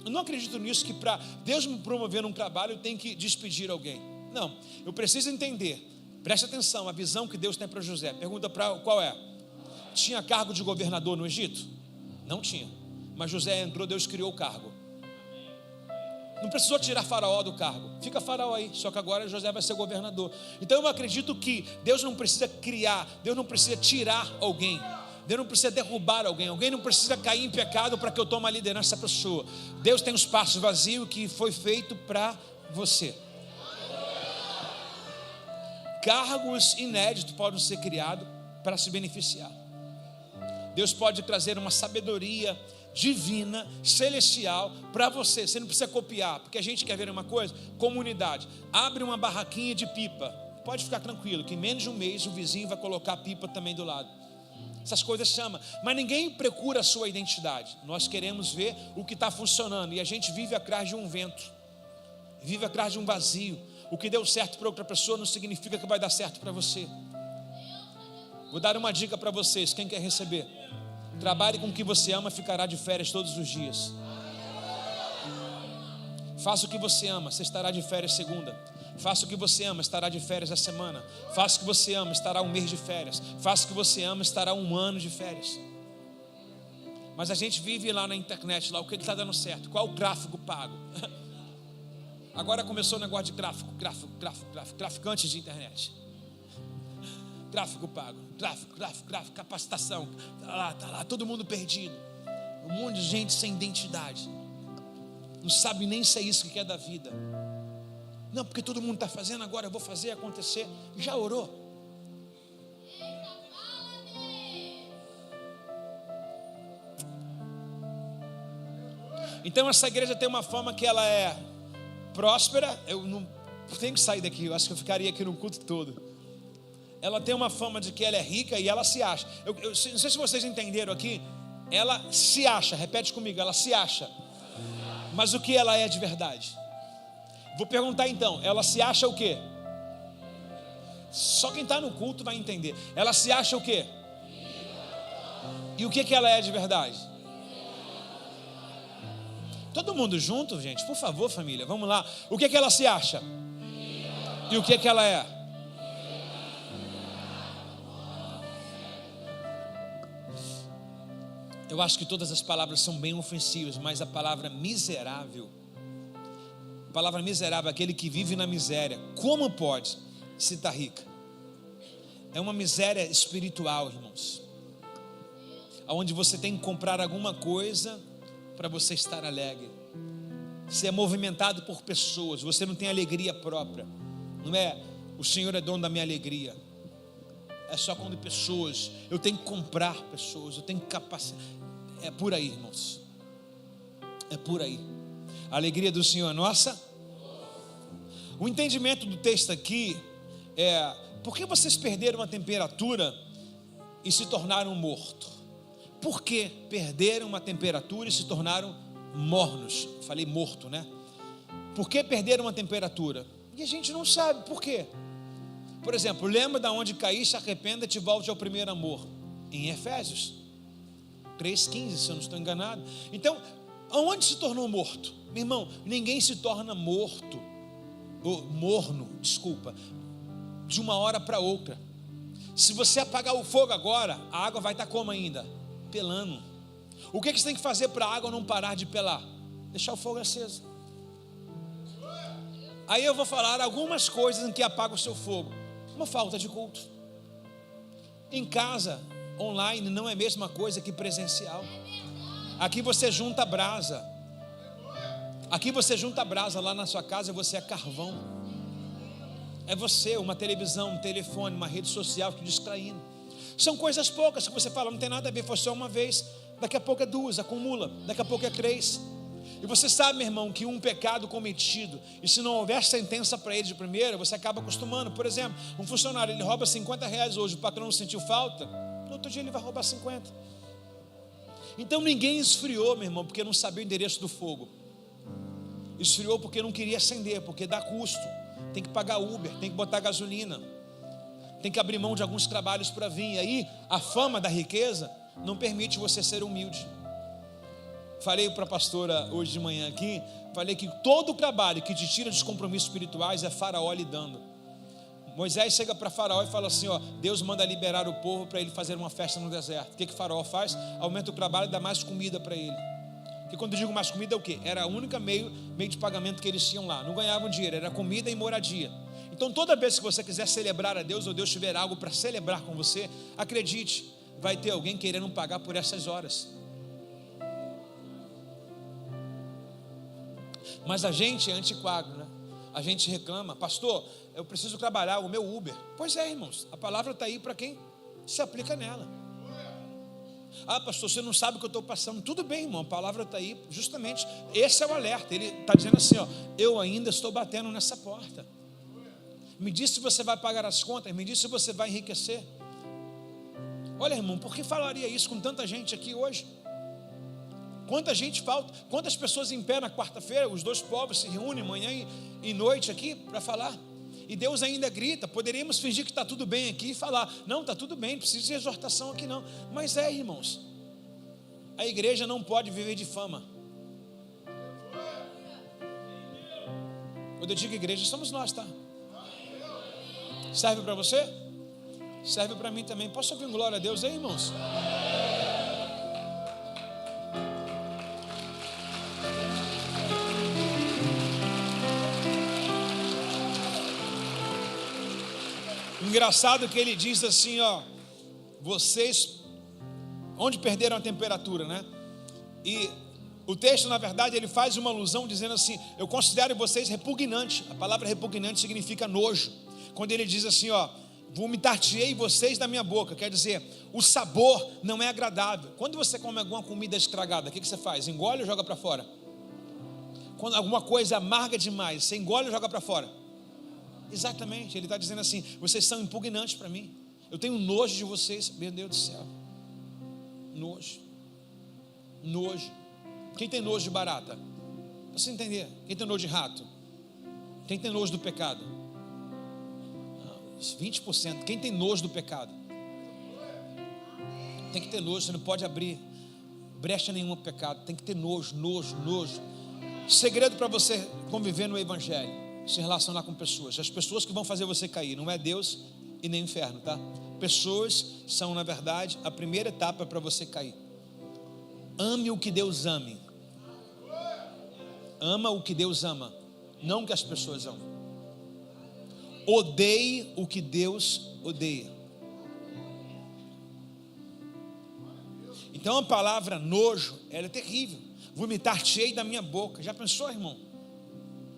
Eu não acredito nisso, que para Deus me promover num trabalho eu tenho que despedir alguém. Não, eu preciso entender Preste atenção, a visão que Deus tem para José. Pergunta para qual é? Tinha cargo de governador no Egito? Não tinha. Mas José entrou, Deus criou o cargo. Não precisou tirar Faraó do cargo. Fica Faraó aí, só que agora José vai ser governador. Então eu acredito que Deus não precisa criar, Deus não precisa tirar alguém, Deus não precisa derrubar alguém não precisa cair em pecado para que eu tome a liderança dessa pessoa. Deus tem um espaço vazio que foi feito para você. Cargos inéditos podem ser criados para se beneficiar. Deus pode trazer uma sabedoria divina, celestial para você. Você não precisa copiar, porque a gente quer ver uma coisa, comunidade, abre uma barraquinha de pipa, pode ficar tranquilo, que em menos de um mês o vizinho vai colocar a pipa também do lado. Essas coisas chamam, mas ninguém procura a sua identidade. Nós queremos ver o que está funcionando, e a gente vive atrás de um vento, vive atrás de um vazio. O que deu certo para outra pessoa não significa que vai dar certo para você. Vou dar uma dica para vocês, quem quer receber? Trabalhe com o que você ama, ficará de férias todos os dias. Faça o que você ama, você estará de férias segunda. Faça o que você ama, estará de férias a semana. Faça o que você ama, estará um mês de férias. Faça o que você ama, estará um ano de férias. Mas a gente vive lá na internet, lá o que está dando certo, qual o tráfego pago? Agora começou o negócio de tráfico, traficantes de internet. Tráfego pago, tráfico, capacitação. Tá lá, todo mundo perdido. Um monte de gente sem identidade. Não sabe nem se é isso que quer da vida. Não, porque todo mundo está fazendo, agora eu vou fazer acontecer. Já orou? Então essa igreja tem uma fama que ela é próspera. Eu não tenho que sair daqui, eu acho que eu ficaria aqui no culto todo. Ela tem uma fama de que ela é rica e ela se acha. Eu não sei se vocês entenderam aqui. Ela se acha, repete comigo, ela se acha. Mas o que ela é de verdade? Vou perguntar então, ela se acha o quê? Só quem está no culto vai entender. Ela se acha o quê? E o que ela é de verdade? Todo mundo junto, gente, por favor, família, vamos lá. O que ela se acha? E o que ela é? Eu acho que todas as palavras são bem ofensivas, mas a palavra miserável, aquele que vive na miséria, como pode se estar rica? É uma miséria espiritual, irmãos, onde você tem que comprar alguma coisa para você estar alegre. Você é movimentado por pessoas, você não tem alegria própria. Não é, o Senhor é dono da minha alegria. É só quando pessoas, eu tenho que comprar pessoas, eu tenho que capacitar. É por aí, irmãos. É por aí. A alegria do Senhor é nossa. O entendimento do texto aqui é: por que vocês perderam a temperatura e se tornaram mortos? Por que perderam a temperatura e se tornaram mornos? Falei morto, né? Por que perderam a temperatura? E a gente não sabe por quê. Por exemplo, lembra de onde caíste, arrependa-te e volte ao primeiro amor. Em Efésios 3,15, se eu não estou enganado. Então, aonde se tornou morto? Meu irmão, ninguém se torna morto, ou morno, desculpa, de uma hora para outra. Se você apagar o fogo agora, a água vai estar como ainda? Pelando. O que você tem que fazer para a água não parar de pelar? Deixar o fogo aceso. Aí eu vou falar algumas coisas em que apaga o seu fogo. Uma falta de culto. Em casa, online, não é a mesma coisa que presencial. Aqui você junta brasa. Aqui você junta brasa, lá na sua casa você é carvão. É você, uma televisão, um telefone, uma rede social te distraindo. São coisas poucas que você fala, não tem nada a ver, foi só uma vez. Daqui a pouco é duas, acumula. Daqui a pouco é três. E você sabe, meu irmão, que um pecado cometido, e se não houver sentença para ele de primeira, você acaba acostumando. Por exemplo, um funcionário, ele rouba R$50 hoje, o patrão não sentiu falta, no outro dia ele vai roubar 50. Então ninguém esfriou, meu irmão, porque não sabia o endereço do fogo. Esfriou porque não queria acender, porque dá custo. Tem que pagar Uber, tem que botar gasolina, tem que abrir mão de alguns trabalhos para vir. E aí a fama da riqueza não permite você ser humilde. Falei para a pastora hoje de manhã aqui, falei que todo o trabalho que te tira dos compromissos espirituais é Faraó lhe dando. Moisés chega para Faraó e fala assim, ó, Deus manda liberar o povo para ele fazer uma festa no deserto. O que Faraó faz? Aumenta o trabalho e dá mais comida para ele. Porque quando eu digo mais comida é o quê? Era a única meio de pagamento que eles tinham lá. Não ganhavam dinheiro, era comida e moradia. Então toda vez que você quiser celebrar a Deus, ou Deus tiver algo para celebrar com você, acredite, vai ter alguém querendo pagar por essas horas. Mas a gente é antiquado, né? A gente reclama, pastor, eu preciso trabalhar, o meu Uber. Pois é, irmãos, a palavra está aí para quem se aplica nela. Ah, pastor, você não sabe o que eu estou passando. Tudo bem, irmão, a palavra está aí, justamente, esse é o alerta. Ele está dizendo assim, ó, eu ainda estou batendo nessa porta. Me diz se você vai pagar as contas, me diz se você vai enriquecer. Olha, irmão, por que falaria isso com tanta gente aqui hoje? Quanta gente falta, quantas pessoas em pé na quarta-feira, os dois povos se reúnem manhã e noite aqui para falar. E Deus ainda grita, poderíamos fingir que está tudo bem aqui e falar, não, está tudo bem, não precisa de exortação aqui não. Mas irmãos, a igreja não pode viver de fama. Quando eu digo igreja, somos nós, tá? Serve para você? Serve para mim também. Posso ouvir glória a Deus aí, irmãos? Engraçado que ele diz assim, ó, vocês, onde perderam a temperatura, né? E o texto, na verdade, ele faz uma alusão dizendo assim, eu considero vocês repugnantes. A palavra repugnante significa nojo. Quando ele diz assim, ó, vomitar-te-ei vocês da minha boca, quer dizer, o sabor não é agradável. Quando você come alguma comida estragada, o que você faz? Engole ou joga para fora? Quando alguma coisa amarga demais, você engole ou joga para fora? Exatamente, ele está dizendo assim, vocês são impugnantes para mim, eu tenho nojo de vocês, meu Deus do céu, nojo, quem tem nojo de barata? Para você entender, quem tem nojo de rato? Quem tem nojo do pecado? 20%, quem tem nojo do pecado? Tem que ter nojo, você não pode abrir brecha nenhuma para o pecado, tem que ter nojo. Segredo para você conviver no evangelho, se relacionar com pessoas, as pessoas que vão fazer você cair, não é Deus e nem o inferno, tá? Pessoas são, na verdade, a primeira etapa para você cair. Ame o que Deus ame. Ama o que Deus ama, não o que as pessoas amam. Odeie o que Deus odeia. Então a palavra nojo, ela é terrível. Vomitar-te-ei da minha boca. Já pensou, irmão?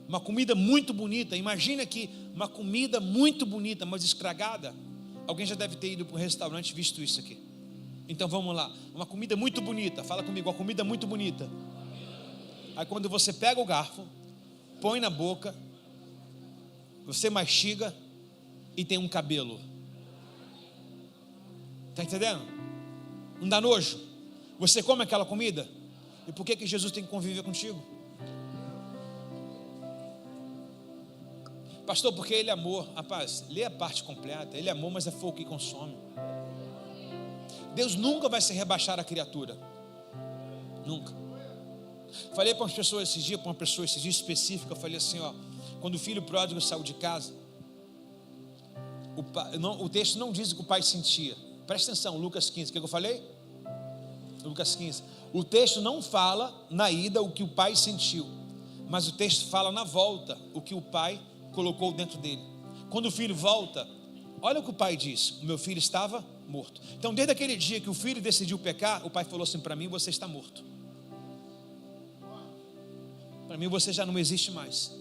Uma comida muito bonita, imagina que uma comida muito bonita, mas estragada. Alguém já deve ter ido para um restaurante e visto isso aqui. Então vamos lá, uma comida muito bonita, fala comigo, uma comida muito bonita. Aí quando você pega o garfo, põe na boca, você mastiga e tem um cabelo. Está entendendo? Não dá nojo? Você come aquela comida? E por que Jesus tem que conviver contigo? Pastor, porque Ele é amor. Rapaz, lê a parte completa. Ele é amor, mas é fogo que consome. Deus nunca vai se rebaixar a criatura. Nunca. Falei para uma pessoa esses dias específica, eu falei assim, ó, quando o filho pródigo saiu de casa, o texto não diz o que o pai sentia. Presta atenção, Lucas 15, o que eu falei? Lucas 15. O texto não fala na ida o que o pai sentiu, mas o texto fala na volta o que o pai colocou dentro dele. Quando o filho volta, olha o que o pai diz: o meu filho estava morto. Então desde aquele dia que o filho decidiu pecar, o pai falou assim para mim: você está morto, para mim você já não existe mais.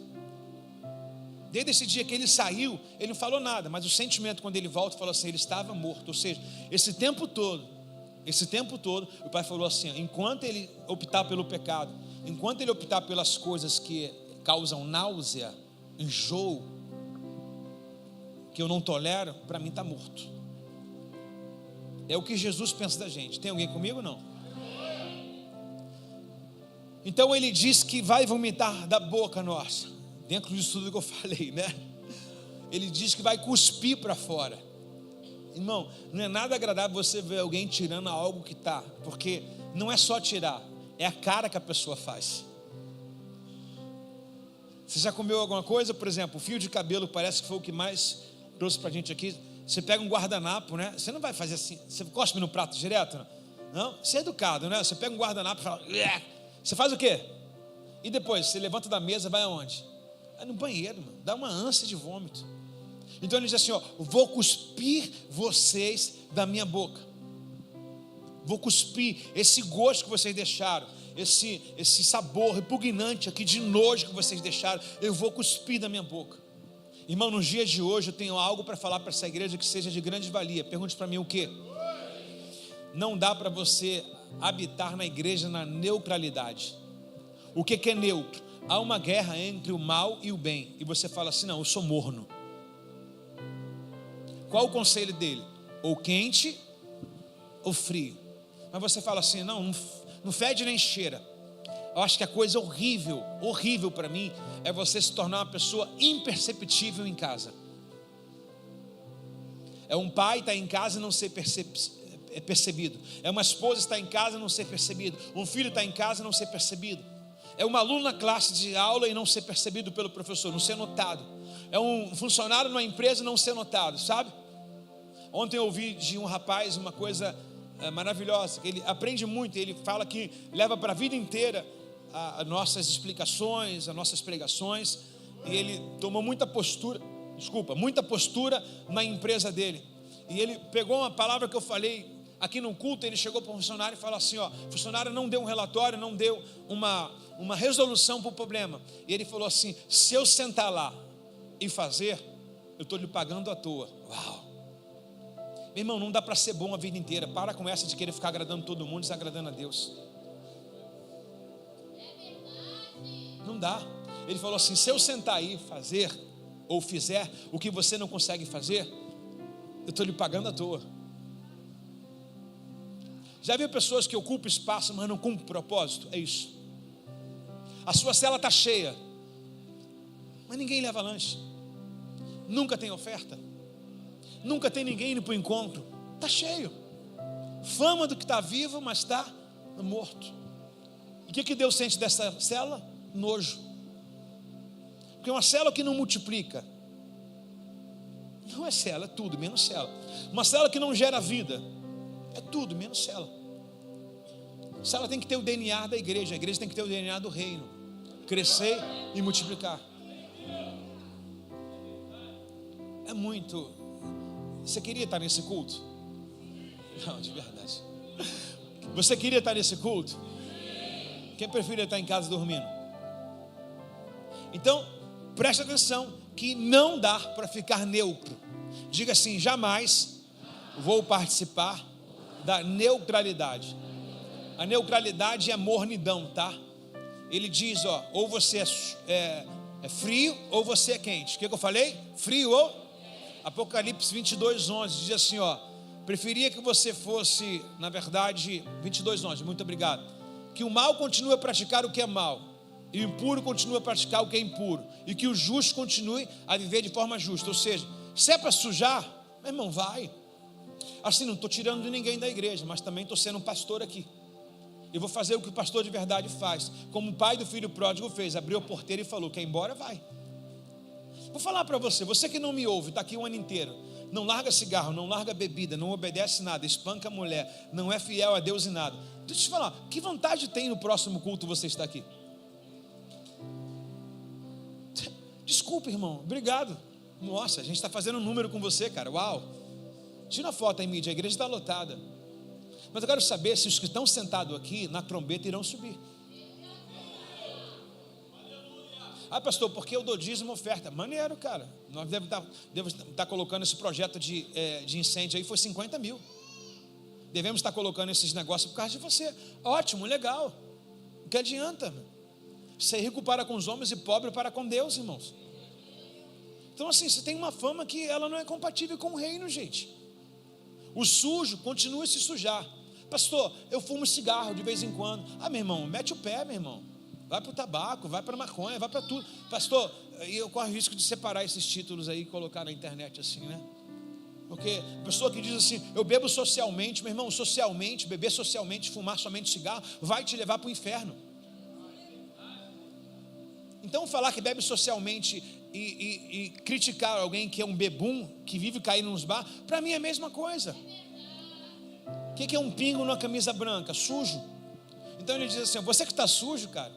Desde esse dia que ele saiu, ele não falou nada, mas o sentimento quando ele volta, falou assim: ele estava morto. Ou seja, esse tempo todo, o pai falou assim: enquanto ele optar pelo pecado, enquanto ele optar pelas coisas que causam náusea, enjoo, que eu não tolero, para mim está morto. É o que Jesus pensa da gente. Tem alguém comigo? Não. Então ele diz que vai vomitar da boca nossa, dentro disso tudo que eu falei, né? Ele diz que vai cuspir para fora. Irmão, não é nada agradável você ver alguém tirando algo que está, porque não é só tirar, é a cara que a pessoa faz. Você já comeu alguma coisa, por exemplo, o fio de cabelo parece que foi o que mais trouxe para a gente aqui. Você pega um guardanapo, né? Você não vai fazer assim, você cospe no prato direto, não? Você é educado, né? Você pega um guardanapo e fala, você faz o quê? E depois, você levanta da mesa, vai aonde? Vai no banheiro, mano. Dá uma ânsia de vômito. Então ele diz assim, ó, vou cuspir vocês da minha boca. Vou cuspir esse gosto que vocês deixaram, esse sabor repugnante aqui de nojo que vocês deixaram, eu vou cuspir da minha boca. Irmão, nos dias de hoje eu tenho algo para falar para essa igreja que seja de grande valia. Pergunte para mim o quê? Não dá para você habitar na igreja na neutralidade. O que é neutro? Há uma guerra entre o mal e o bem, e você fala assim, não, eu sou morno. Qual o conselho dele? Ou quente ou frio. Mas você fala assim, não fede nem cheira. Eu acho que a coisa horrível para mim é você se tornar uma pessoa imperceptível em casa. É um pai estar em casa e não ser percebido. É uma esposa estar em casa e não ser percebido. Um filho estar em casa e não ser percebido. É um aluno na classe de aula e não ser percebido pelo professor, não ser notado. É um funcionário numa empresa e não ser notado, sabe? Ontem eu ouvi de um rapaz uma coisa maravilhosa, que ele aprende muito, ele fala que leva para a vida inteira as nossas explicações, as nossas pregações, e ele tomou muita postura na empresa dele, e ele pegou uma palavra que eu falei aqui no culto, ele chegou para o funcionário e falou assim, ó, o funcionário não deu um relatório, não deu uma resolução para o problema, e ele falou assim, se eu sentar lá e fazer, eu estou lhe pagando à toa. Uau! Meu irmão, não dá para ser bom a vida inteira. Para com essa de querer ficar agradando todo mundo, desagradando a Deus. Não dá. Ele falou assim, se eu sentar aí e fazer, ou fizer o que você não consegue fazer, eu estou lhe pagando à toa. Já viu pessoas que ocupam espaço, mas não cumprem propósito? É isso. A sua cela está cheia, mas ninguém leva lanche. Nunca tem oferta. Nunca tem ninguém indo para o encontro. Está cheio. Fama do que está vivo, mas está morto. E o que Deus sente dessa célula? Nojo. Porque uma célula que não multiplica não é célula, é tudo menos célula. Uma célula que não gera vida é tudo menos célula. A célula tem que ter o DNA da igreja. A igreja tem que ter o DNA do reino. Crescer e multiplicar. É muito. Você queria estar nesse culto? Não, de verdade. Você queria estar nesse culto? Quem preferia estar em casa dormindo? Então, preste atenção que não dá para ficar neutro. Diga assim, jamais vou participar da neutralidade. A neutralidade é mornidão, tá? Ele diz, ó, ou você é frio ou você é quente. O que eu falei? Frio ou... Apocalipse 22:11 diz assim, ó, preferia que você fosse, na verdade, 22:11, muito obrigado, que o mal continue a praticar o que é mal, e o impuro continue a praticar o que é impuro, e que o justo continue a viver de forma justa. Ou seja, se é para sujar, meu irmão, vai. Assim, não estou tirando de ninguém da igreja, mas também estou sendo um pastor aqui. Eu vou fazer o que o pastor de verdade faz, como o pai do filho pródigo fez, abriu a porteira e falou, quer ir embora, vai. Vou falar para você que não me ouve, está aqui o ano inteiro, não larga cigarro, não larga bebida, não obedece nada, espanca a mulher, não é fiel a Deus e nada. Deixa eu te falar, que vantagem tem no próximo culto você estar aqui? Desculpa, irmão, obrigado. Nossa, a gente está fazendo um número com você, cara, uau. Tira a foto aí, mídia, a igreja está lotada. Mas eu quero saber se os que estão sentados aqui na trombeta irão subir. Ah, pastor, porque eu dou dízimo oferta? Maneiro, cara. Nós devemos estar colocando esse projeto de incêndio aí, foi 50 mil. Devemos estar colocando esses negócios por causa de você. Ótimo, legal. O que adianta? Ser rico para com os homens e pobre para com Deus, irmãos. Então assim, você tem uma fama que ela não é compatível com o reino, gente. O sujo continua a se sujar. Pastor, eu fumo cigarro de vez em quando. Ah, meu irmão, mete o pé, meu irmão. Vai para o tabaco, vai para a maconha, vai para tudo. Pastor, eu corro o risco de separar esses títulos aí e colocar na internet assim, né? Porque a pessoa que diz assim, eu bebo socialmente, meu irmão, socialmente, beber socialmente, fumar somente cigarro, vai te levar para o inferno. Então falar que bebe socialmente e criticar alguém que é um bebum, que vive caindo nos bar, para mim é a mesma coisa. O que é um pingo numa camisa branca? Sujo. Então ele diz assim: você que está sujo, cara,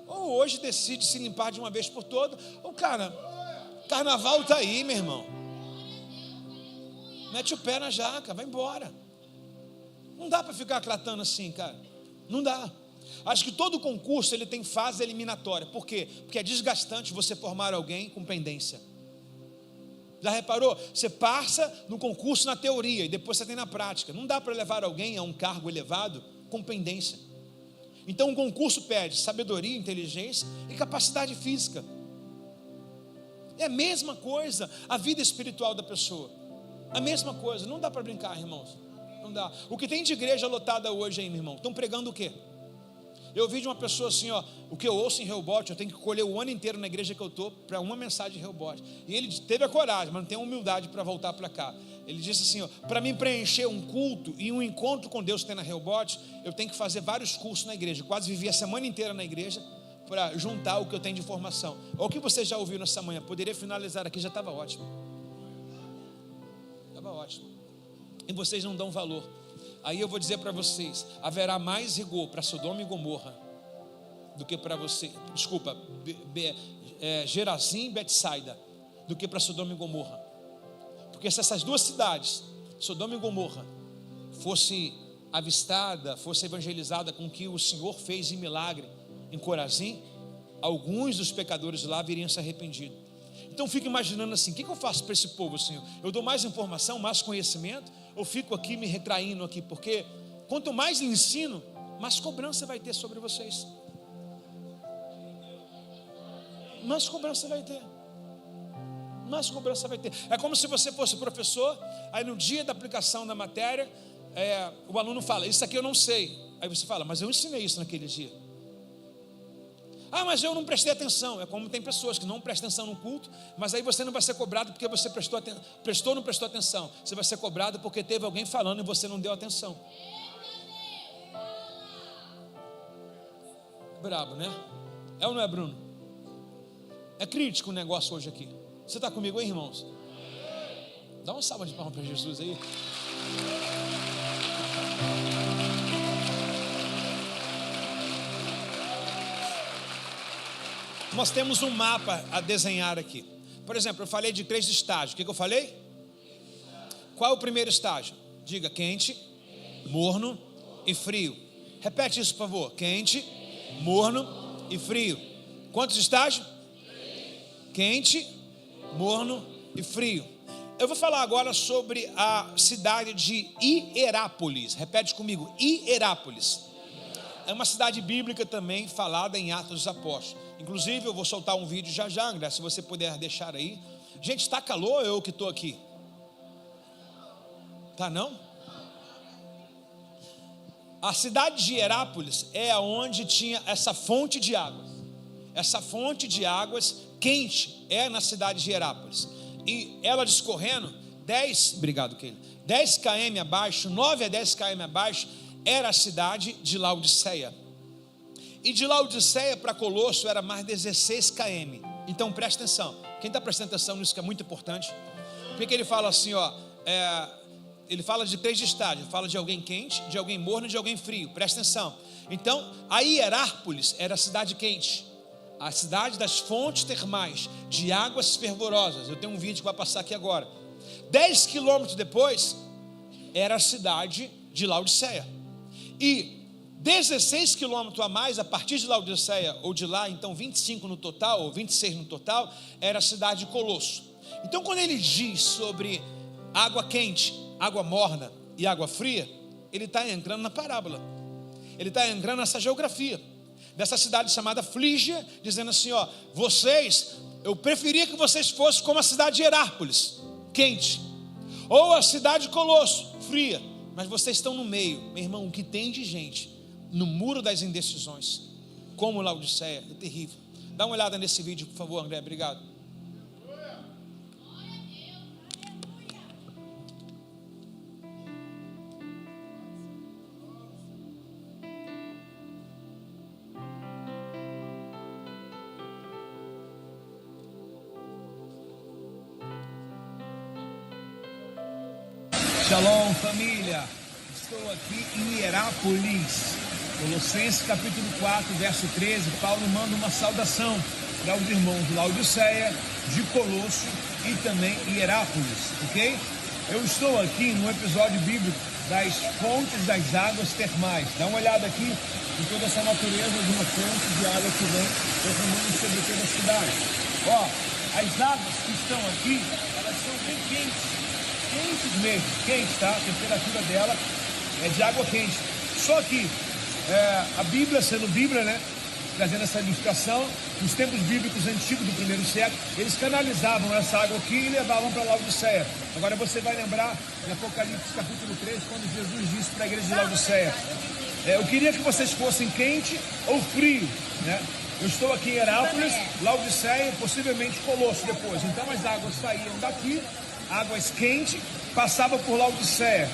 ou hoje decide se limpar de uma vez por todas, ou cara, carnaval está aí, meu irmão, mete o pé na jaca, vai embora. Não dá para ficar tratando assim, cara, não dá. Acho que todo concurso ele tem fase eliminatória. Por quê? Porque é desgastante você formar alguém com pendência. Já reparou? Você passa no concurso na teoria e depois você tem na prática. Não dá para levar alguém a um cargo elevado com pendência. Então um concurso pede sabedoria, inteligência e capacidade física. É a mesma coisa a vida espiritual da pessoa. A mesma coisa. Não dá para brincar, irmãos. Não dá. O que tem de igreja lotada hoje aí, meu irmão? Estão pregando o quê? Eu ouvi de uma pessoa assim, ó, o que eu ouço em Rehoboth, eu tenho que colher o ano inteiro na igreja que eu estou para uma mensagem de Rehoboth. E ele teve a coragem, mas não tem a humildade para voltar para cá. Ele disse assim, ó, para mim preencher um culto e um encontro com Deus que tem na Rehoboth, eu tenho que fazer vários cursos na igreja. Eu quase vivi a semana inteira na igreja para juntar o que eu tenho de informação. O que você já ouviu nessa manhã? Poderia finalizar aqui, já estava ótimo. Estava ótimo. E vocês não dão valor. Aí eu vou dizer para vocês, haverá mais rigor para Sodoma e Gomorra do que para você, desculpa, Gerazim e Betsaida, do que para Sodoma e Gomorra. Porque se essas duas cidades, Sodoma e Gomorra, fosse avistada, fosse evangelizada com o que o Senhor fez em milagre em Corazim, alguns dos pecadores lá viriam se arrependido. Então fico imaginando assim, o que eu faço para esse povo, Senhor? Eu dou mais informação, mais conhecimento, ou fico aqui me retraindo aqui? Porque quanto mais lhe ensino, mais cobrança vai ter sobre vocês. Mais cobrança vai ter. Mais cobrança vai ter. É como se você fosse professor, aí no dia da aplicação da matéria, o aluno fala, isso aqui eu não sei. Aí você fala, mas eu ensinei isso naquele dia. Ah, mas eu não prestei atenção. É como tem pessoas que não prestam atenção no culto, mas aí você não vai ser cobrado porque você prestou ou não prestou atenção. Você vai ser cobrado porque teve alguém falando e você não deu atenção. Brabo, né? É ou não é, Bruno? É crítico o negócio hoje aqui. Você está comigo aí, irmãos? Dá uma salva de palmas para Jesus aí. Nós temos um mapa a desenhar aqui. Por exemplo, eu falei de 3 estágios. O que eu falei? Qual é o primeiro estágio? Diga: quente, morno e frio. Repete isso, por favor. Quente, morno e frio. Quantos estágios? Quente, morno e frio. Eu vou falar agora sobre a cidade de Hierápolis. Repete comigo: Hierápolis. É uma cidade bíblica também falada em Atos dos Apóstolos. Inclusive eu vou soltar um vídeo já, André, se você puder deixar aí. Gente, está calor ou eu que estou aqui? Tá não? A cidade de Hierápolis é onde tinha essa fonte de águas. Essa fonte de águas quente é na cidade de Hierápolis. E ela discorrendo 10 km abaixo, 9 a 10 km abaixo, era a cidade de Laodiceia. E de Laodiceia para Colosso era mais 16 km. Então presta atenção. Quem está prestando atenção nisso que é muito importante? Porque ele fala assim, ó, ele fala de 3 estágios. Ele fala de alguém quente, de alguém morno e de alguém frio. Presta atenção. Então a Hierápolis era a cidade quente, a cidade das fontes termais, de águas fervorosas. Eu tenho um vídeo que vai passar aqui agora. 10 quilômetros depois era a cidade de Laodiceia. E 16 quilômetros a mais, a partir de Laodiceia, ou de lá, então 25 no total, ou 26 no total, era a cidade de Colosso. Então quando ele diz sobre água quente, água morna e água fria, ele está entrando na parábola. Ele está entrando nessa geografia dessa cidade chamada Flígia, dizendo assim, ó, eu preferia que vocês fossem como a cidade de Hierápolis, quente, ou a cidade de Colosso, fria, mas vocês estão no meio, meu irmão. O que tem de gente no muro das indecisões, como Laodiceia, é terrível. Dá uma olhada nesse vídeo, por favor, André, obrigado. Shalom, família. Estou aqui em Hierápolis, Colossenses capítulo 4, verso 13. Paulo manda uma saudação para os irmãos de Laodiceia, de Colosso e também Hierápolis, ok? Eu estou aqui no episódio bíblico das fontes das águas termais. Dá uma olhada aqui em toda essa natureza de uma fonte de água que vem derramando sobre toda a cidade. Ó, as águas que estão aqui, elas são bem quentes mesmo, quentes, tá? A temperatura dela é de água quente. Só que a Bíblia, sendo Bíblia, né, trazendo essa edificação, nos tempos bíblicos antigos do primeiro século, eles canalizavam essa água aqui e levavam para Laodiceia. Agora você vai lembrar em Apocalipse capítulo 3, quando Jesus disse para a igreja de Laodiceia: eu queria que vocês fossem quente ou frio, né? Eu estou aqui em Hierápolis, Laodiceia, possivelmente Colosso depois. Então as águas saíam daqui, águas quentes, passavam por Laodiceia,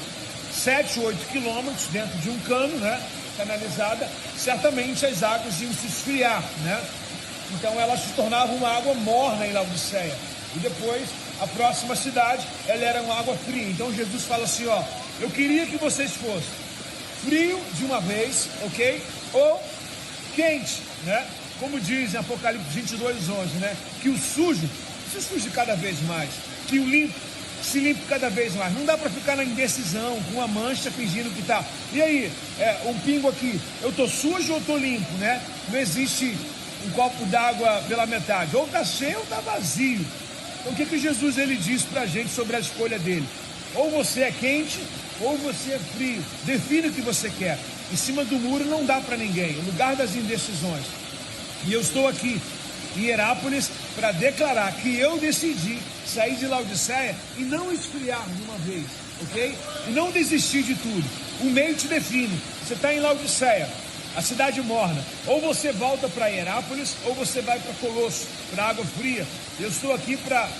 7, 8 quilômetros dentro de um cano, né, canalizada. Certamente as águas iam se esfriar, né? Então elas se tornavam uma água morna em Laodiceia. E depois, a próxima cidade, ela era uma água fria. Então Jesus fala assim, ó: eu queria que vocês fossem frio de uma vez, ok? Ou quente, né? Como diz em Apocalipse 22, 11, né? Que o sujo se suje cada vez mais, que o limpo se limpe cada vez mais. Não dá para ficar na indecisão, com uma mancha fingindo que tá. E aí, um pingo aqui, eu tô sujo ou tô limpo, né? Não existe um copo d'água pela metade, ou tá cheio ou tá vazio. Então o que Jesus ele diz pra gente sobre a escolha dele? Ou você é quente ou você é frio. Define o que você quer. Em cima do muro não dá para ninguém, o lugar das indecisões. E eu estou aqui em Hierápolis para declarar que eu decidi sair de Laodiceia e não esfriar de uma vez, ok? E não desistir de tudo. O meio te define. Você está em Laodiceia, a cidade morna. Ou você volta para Hierápolis, ou você vai para Colosso, para água fria. Eu estou aqui para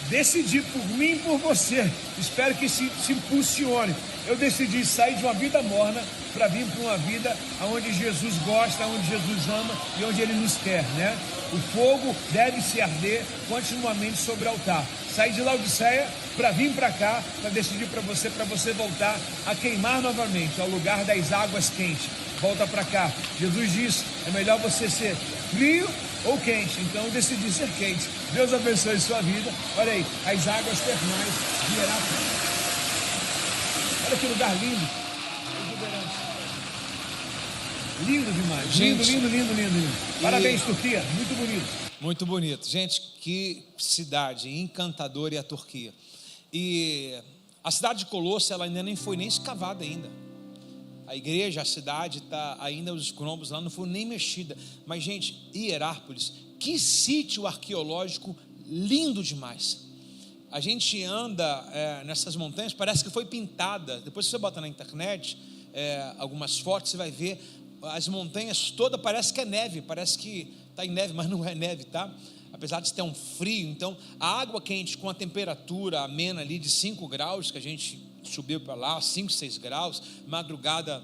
decidir por mim e por você. Espero que se impulsione. Eu decidi sair de uma vida morna para vir para uma vida onde Jesus gosta, onde Jesus ama e onde Ele nos quer, né? O fogo deve se arder continuamente sobre o altar. Sair de Laodiceia para vir para cá, para decidir para você voltar a queimar novamente ao lugar das águas quentes. Volta para cá. Jesus diz: é melhor você ser frio ou quente. Então eu decidi ser quente. Deus abençoe sua vida. Olha aí, as águas termais de Hierápolis. Olha que lugar lindo. Lindo demais. Gente, lindo. Parabéns, Turquia. Muito bonito. Muito bonito. Gente, que cidade encantadora é a Turquia. E a cidade de Colosso, ela ainda nem foi nem escavada ainda. A igreja, a cidade está ainda, os escombros lá não foram nem mexida. Mas, gente, Hierápolis, que sítio arqueológico lindo demais. A gente anda nessas montanhas, parece que foi pintada. Depois que você bota na internet algumas fotos, você vai ver as montanhas todas, parece que é neve, parece que está em neve, mas não é neve, tá? Apesar de ter um frio. Então a água quente com a temperatura amena ali de 5 graus, que a gente subiu para lá, 5, 6 graus, madrugada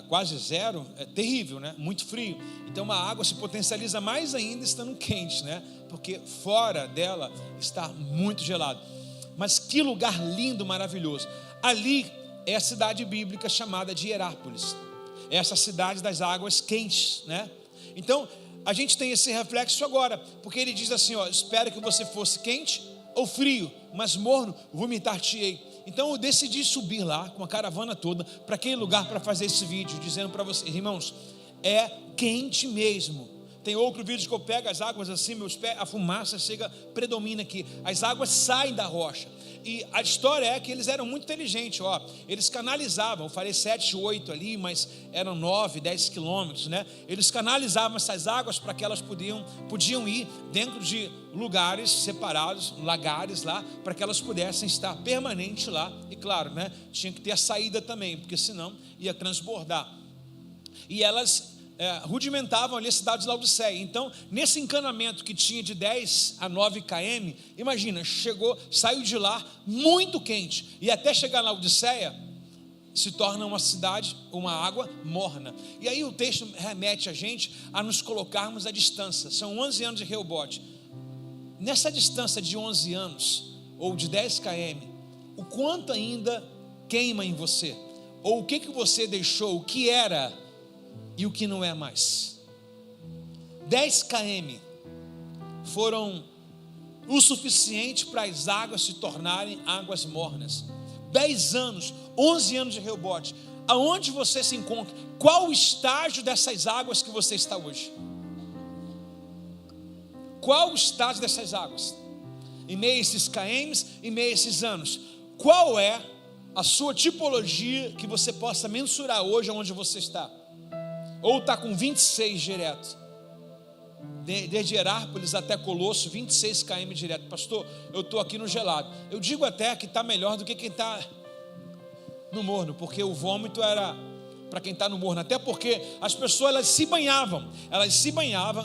quase zero, é terrível, né? Muito frio. Então a água se potencializa mais ainda estando quente, né? Porque fora dela está muito gelado. Mas que lugar lindo, maravilhoso. Ali é a cidade bíblica chamada de Hierápolis. É essa cidade das águas quentes, né? Então a gente tem esse reflexo agora, porque ele diz assim, ó: espero que você fosse quente ou frio, mas morno, vomitar-te-ei. Então eu decidi subir lá com a caravana toda para aquele lugar para fazer esse vídeo, dizendo para vocês, irmãos, é quente mesmo. Tem outro vídeo que eu pego as águas assim, meus pés, a fumaça chega, predomina aqui, as águas saem da rocha. E a história é que eles eram muito inteligentes, ó. Eles canalizavam, eu falei 7, 8 ali, mas eram 9, 10 quilômetros, né? Eles canalizavam essas águas para que elas podiam ir dentro de lugares separados, lagares lá, para que elas pudessem estar permanente lá. E claro, né? Tinha que ter a saída também, porque senão ia transbordar. E elas rudimentavam ali a cidade de Laodiceia. Então, nesse encanamento que tinha de 10 a 9 km, imagina, saiu de lá muito quente, e até chegar na Laodiceia, se torna uma cidade, uma água morna. E aí o texto remete a gente a nos colocarmos à distância. São 11 anos de Rehobote. Nessa distância de 11 anos, ou de 10 km, o quanto ainda queima em você? Ou o que você deixou, o que era e o que não é mais? 10 km foram o suficiente para as águas se tornarem águas mornas. 10 anos, 11 anos de Rehobote. Aonde você se encontra? Qual o estágio dessas águas que você está hoje? Qual o estágio dessas águas? Em meio a esses kms, em meio a esses anos, qual é a sua tipologia que você possa mensurar hoje onde você está? Ou está com 26 direto, desde Herápolis até Colosso, 26 km direto. Pastor, eu estou aqui no gelado. Eu digo até que está melhor do que quem está no morno, porque o vômito era para quem está no morno, até porque as pessoas elas se banhavam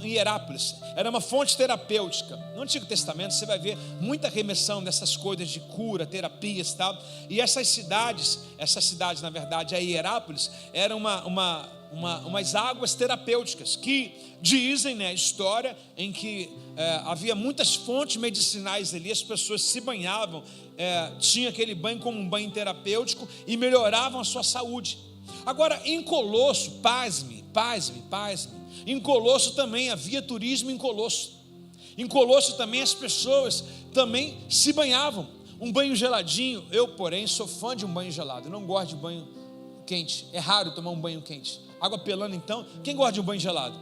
em Herápolis, era uma fonte terapêutica. No Antigo Testamento você vai ver muita remissão dessas coisas de cura, terapias e tal, e essas cidades na verdade, aí Herápolis, eram umas águas terapêuticas, que dizem, a história, em que havia muitas fontes medicinais ali, as pessoas se banhavam, tinha aquele banho como um banho terapêutico, e melhoravam a sua saúde. Agora, em Colosso, pasme, em Colosso também havia turismo em Colosso. Em Colosso também as pessoas também se banhavam, um banho geladinho. Eu, porém, sou fã de um banho gelado, eu não gosto de banho quente, é raro tomar um banho quente. Água pelando então, quem gosta de um banho gelado?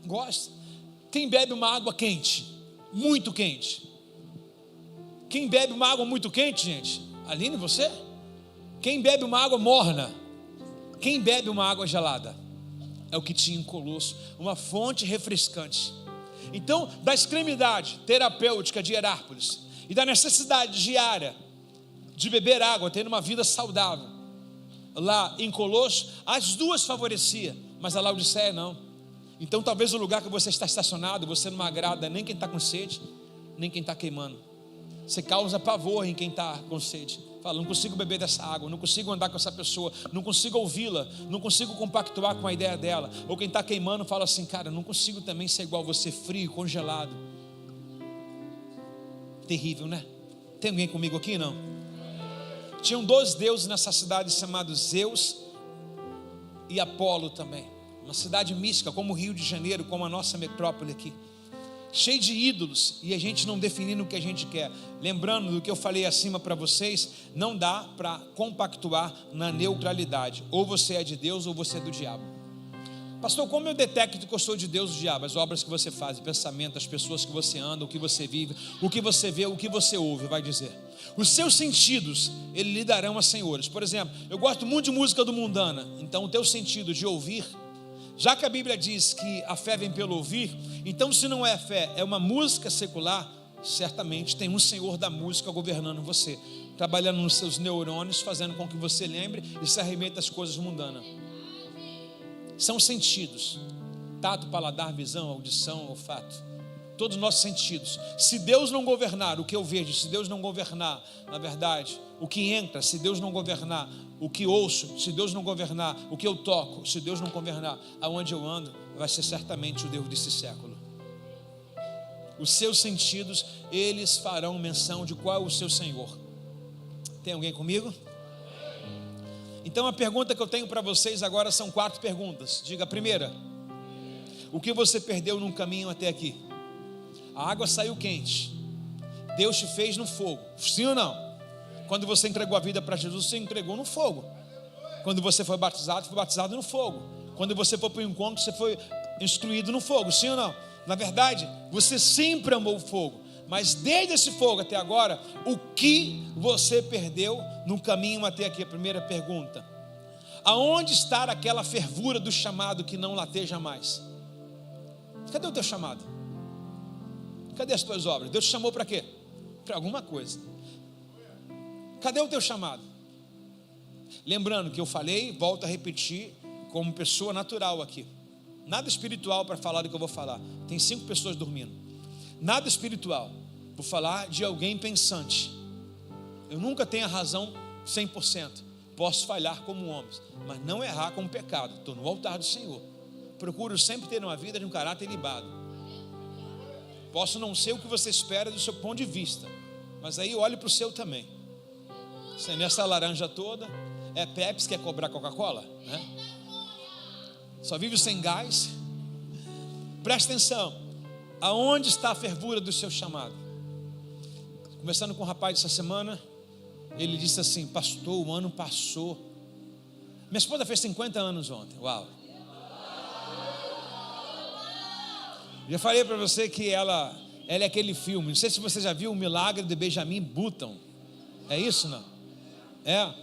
Gosta. Quem bebe uma água quente, muito quente? Quem bebe uma água muito quente, gente? Aline, você? Quem bebe uma água morna? Quem bebe uma água gelada? É o que tinha em Colosso, uma fonte refrescante. Então, da extremidade terapêutica de Herápolis e da necessidade diária de beber água, ter uma vida saudável, lá em Colosso, as duas favorecia, mas a Laodiceia não. Então talvez o lugar que você está estacionado, você não agrada nem quem está com sede, nem quem está queimando. Você causa pavor em quem está com sede. Fala, não consigo beber dessa água, não consigo andar com essa pessoa, não consigo ouvi-la, não consigo compactuar com a ideia dela. Ou quem está queimando fala assim, cara, não consigo também ser igual você, frio, congelado. Terrível, né? Tem alguém comigo aqui, não? Tinham 2 deuses nessa cidade chamados Zeus e Apolo também. Uma cidade mística como o Rio de Janeiro, como a nossa metrópole aqui, cheio de ídolos, e a gente não definindo o que a gente quer. Lembrando do que eu falei acima para vocês, não dá para compactuar na neutralidade. Ou você é de Deus ou você é do diabo. Pastor, como eu detecto que eu sou de Deus ou do diabo? As obras que você faz, o pensamento, as pessoas que você anda, o que você vive, o que você vê, o que você ouve, vai dizer. Os seus sentidos, ele lhe darão a senhores. Por exemplo, eu gosto muito de música do mundana. Então o teu sentido de ouvir, já que a Bíblia diz que a fé vem pelo ouvir, então se não é fé, é uma música secular, certamente tem um senhor da música governando você, trabalhando nos seus neurônios, fazendo com que você lembre e se arremeta às coisas mundanas. São sentidos: tato, paladar, visão, audição, olfato. Todos os nossos sentidos. Se Deus não governar o que eu vejo, se Deus não governar, na verdade, o que entra, se Deus não governar o que ouço, se Deus não governar o que eu toco, se Deus não governar aonde eu ando, vai ser certamente o Deus desse século. Os seus sentidos, eles farão menção de qual é o seu Senhor. Tem alguém comigo? Então a pergunta que eu tenho para vocês agora são 4 perguntas. Diga a primeira: o que você perdeu no caminho até aqui? A água saiu quente, Deus te fez no fogo, sim ou não? Quando você entregou a vida para Jesus, você entregou no fogo. Quando você foi batizado no fogo. Quando você foi para o encontro, você foi instruído no fogo, sim ou não? Na verdade, você sempre amou o fogo, mas desde esse fogo até agora, o que você perdeu no caminho até aqui? A primeira pergunta: aonde está aquela fervura do chamado que não lateja mais? Cadê o teu chamado? Cadê as tuas obras? Deus te chamou para quê? Para alguma coisa. Cadê o teu chamado? Lembrando que eu falei, volto a repetir, como pessoa natural aqui. Nada espiritual para falar do que eu vou falar. Tem 5 pessoas dormindo. Nada espiritual. Vou falar de alguém pensante. Eu nunca tenho a razão 100%. Posso falhar como homem, mas não errar como pecado. Estou no altar do Senhor. Procuro sempre ter uma vida de um caráter ilibado. Posso não ser o que você espera do seu ponto de vista, mas aí olhe para o seu também. Sem nessa laranja toda. É Pepsi, quer cobrar Coca-Cola, né? Só vive sem gás. Presta atenção. Aonde está a fervura do seu chamado? Conversando com um rapaz essa semana, ele disse assim: pastor, o ano passou. Minha esposa fez 50 anos ontem. Uau. Já falei para você que ela é aquele filme. Não sei se você já viu O Milagre de Benjamin Button. É isso, não? É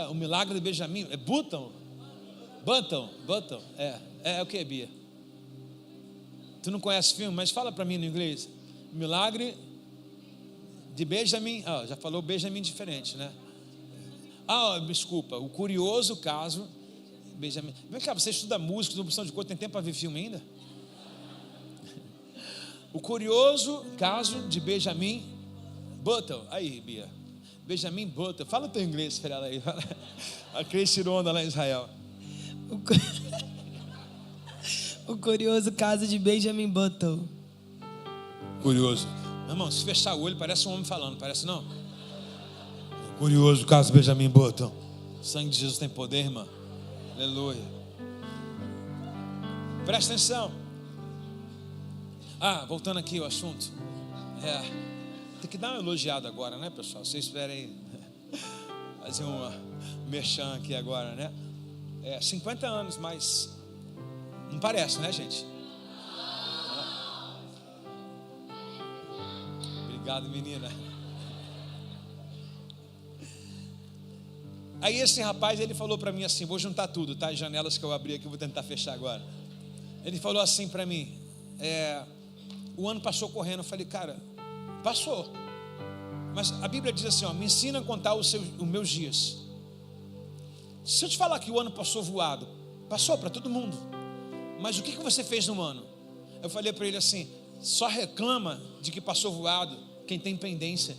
O Milagre de Benjamin. É Button? Button. É o que, Bia? Tu não conhece o filme, mas fala para mim no inglês. Milagre de Benjamin. Já falou Benjamin diferente, né? Desculpa. O Curioso Caso Benjamin. Vem cá, você estuda música, opção de cor, tem tempo para ver filme ainda? O Curioso Caso de Benjamin Button. Aí, Bia. Benjamin Button. Fala o teu inglês para ela aí. A Cris tirou onda lá em Israel. O Curioso Caso de Benjamin Button. Curioso. Meu irmão, se fechar o olho, parece um homem falando, parece não? Curioso Caso de Benjamin Button. O sangue de Jesus tem poder, irmã. Aleluia. Presta atenção. Voltando aqui ao assunto. Tem que dar uma elogiada agora, né, pessoal? Vocês esperem fazer uma merchan aqui agora, né? 50 anos, mas não parece, né, gente? Obrigado, menina. Aí esse rapaz, ele falou para mim assim, vou juntar tudo, tá? As janelas que eu abri aqui, vou tentar fechar agora. Ele falou assim para mim, o ano passou correndo. Eu falei, cara, passou. Mas a Bíblia diz assim, me ensina a contar os meus dias. Se eu te falar que o ano passou voado, passou para todo mundo. Mas o que você fez no ano? Eu falei para ele assim, só reclama de que passou voado quem tem pendência,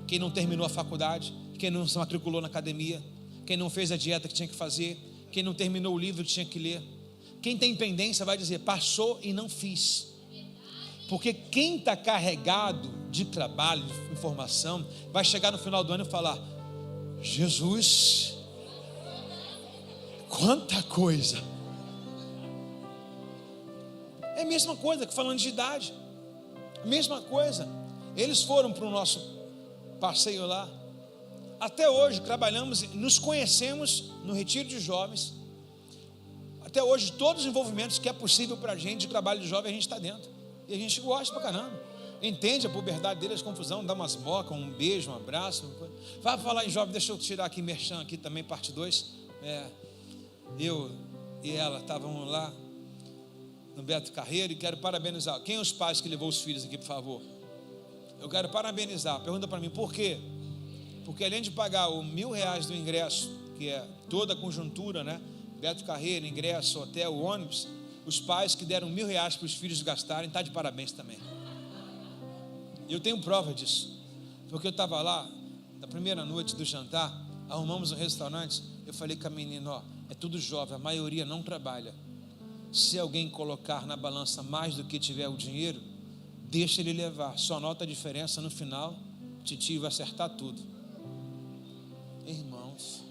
quem não terminou a faculdade, quem não se matriculou na academia, quem não fez a dieta que tinha que fazer, quem não terminou o livro que tinha que ler. Quem tem pendência vai dizer, passou e não fiz. Porque quem está carregado de trabalho, de informação, vai chegar no final do ano e falar, Jesus, quanta coisa. É a mesma coisa que falando de idade. Mesma coisa. Eles foram para o nosso passeio lá. Até hoje trabalhamos, nos conhecemos no retiro de jovens. Até hoje todos os envolvimentos que é possível para a gente de trabalho de jovem, a gente está dentro. E a gente gosta pra caramba. Entende a puberdade deles, a confusão, dá umas mocas, um beijo, um abraço. Vai falar em jovem, deixa eu tirar aqui merchan aqui também, parte 2. Eu e ela estávamos lá no Beto Carreiro e quero parabenizar. Quem é os pais que levou os filhos aqui, por favor? Eu quero parabenizar. Pergunta para mim, por quê? Porque além de pagar os R$1.000 do ingresso, que é toda a conjuntura, né? Beto Carreiro, ingresso, hotel, ônibus, os pais que deram R$1.000 para os filhos gastarem, está de parabéns também. Eu tenho prova disso, porque eu estava lá, na primeira noite do jantar, arrumamos um restaurante, eu falei com a menina, é tudo jovem, a maioria não trabalha. Se alguém colocar na balança mais do que tiver o dinheiro, deixa ele levar, só nota a diferença no final, titio vai acertar tudo. Irmãos,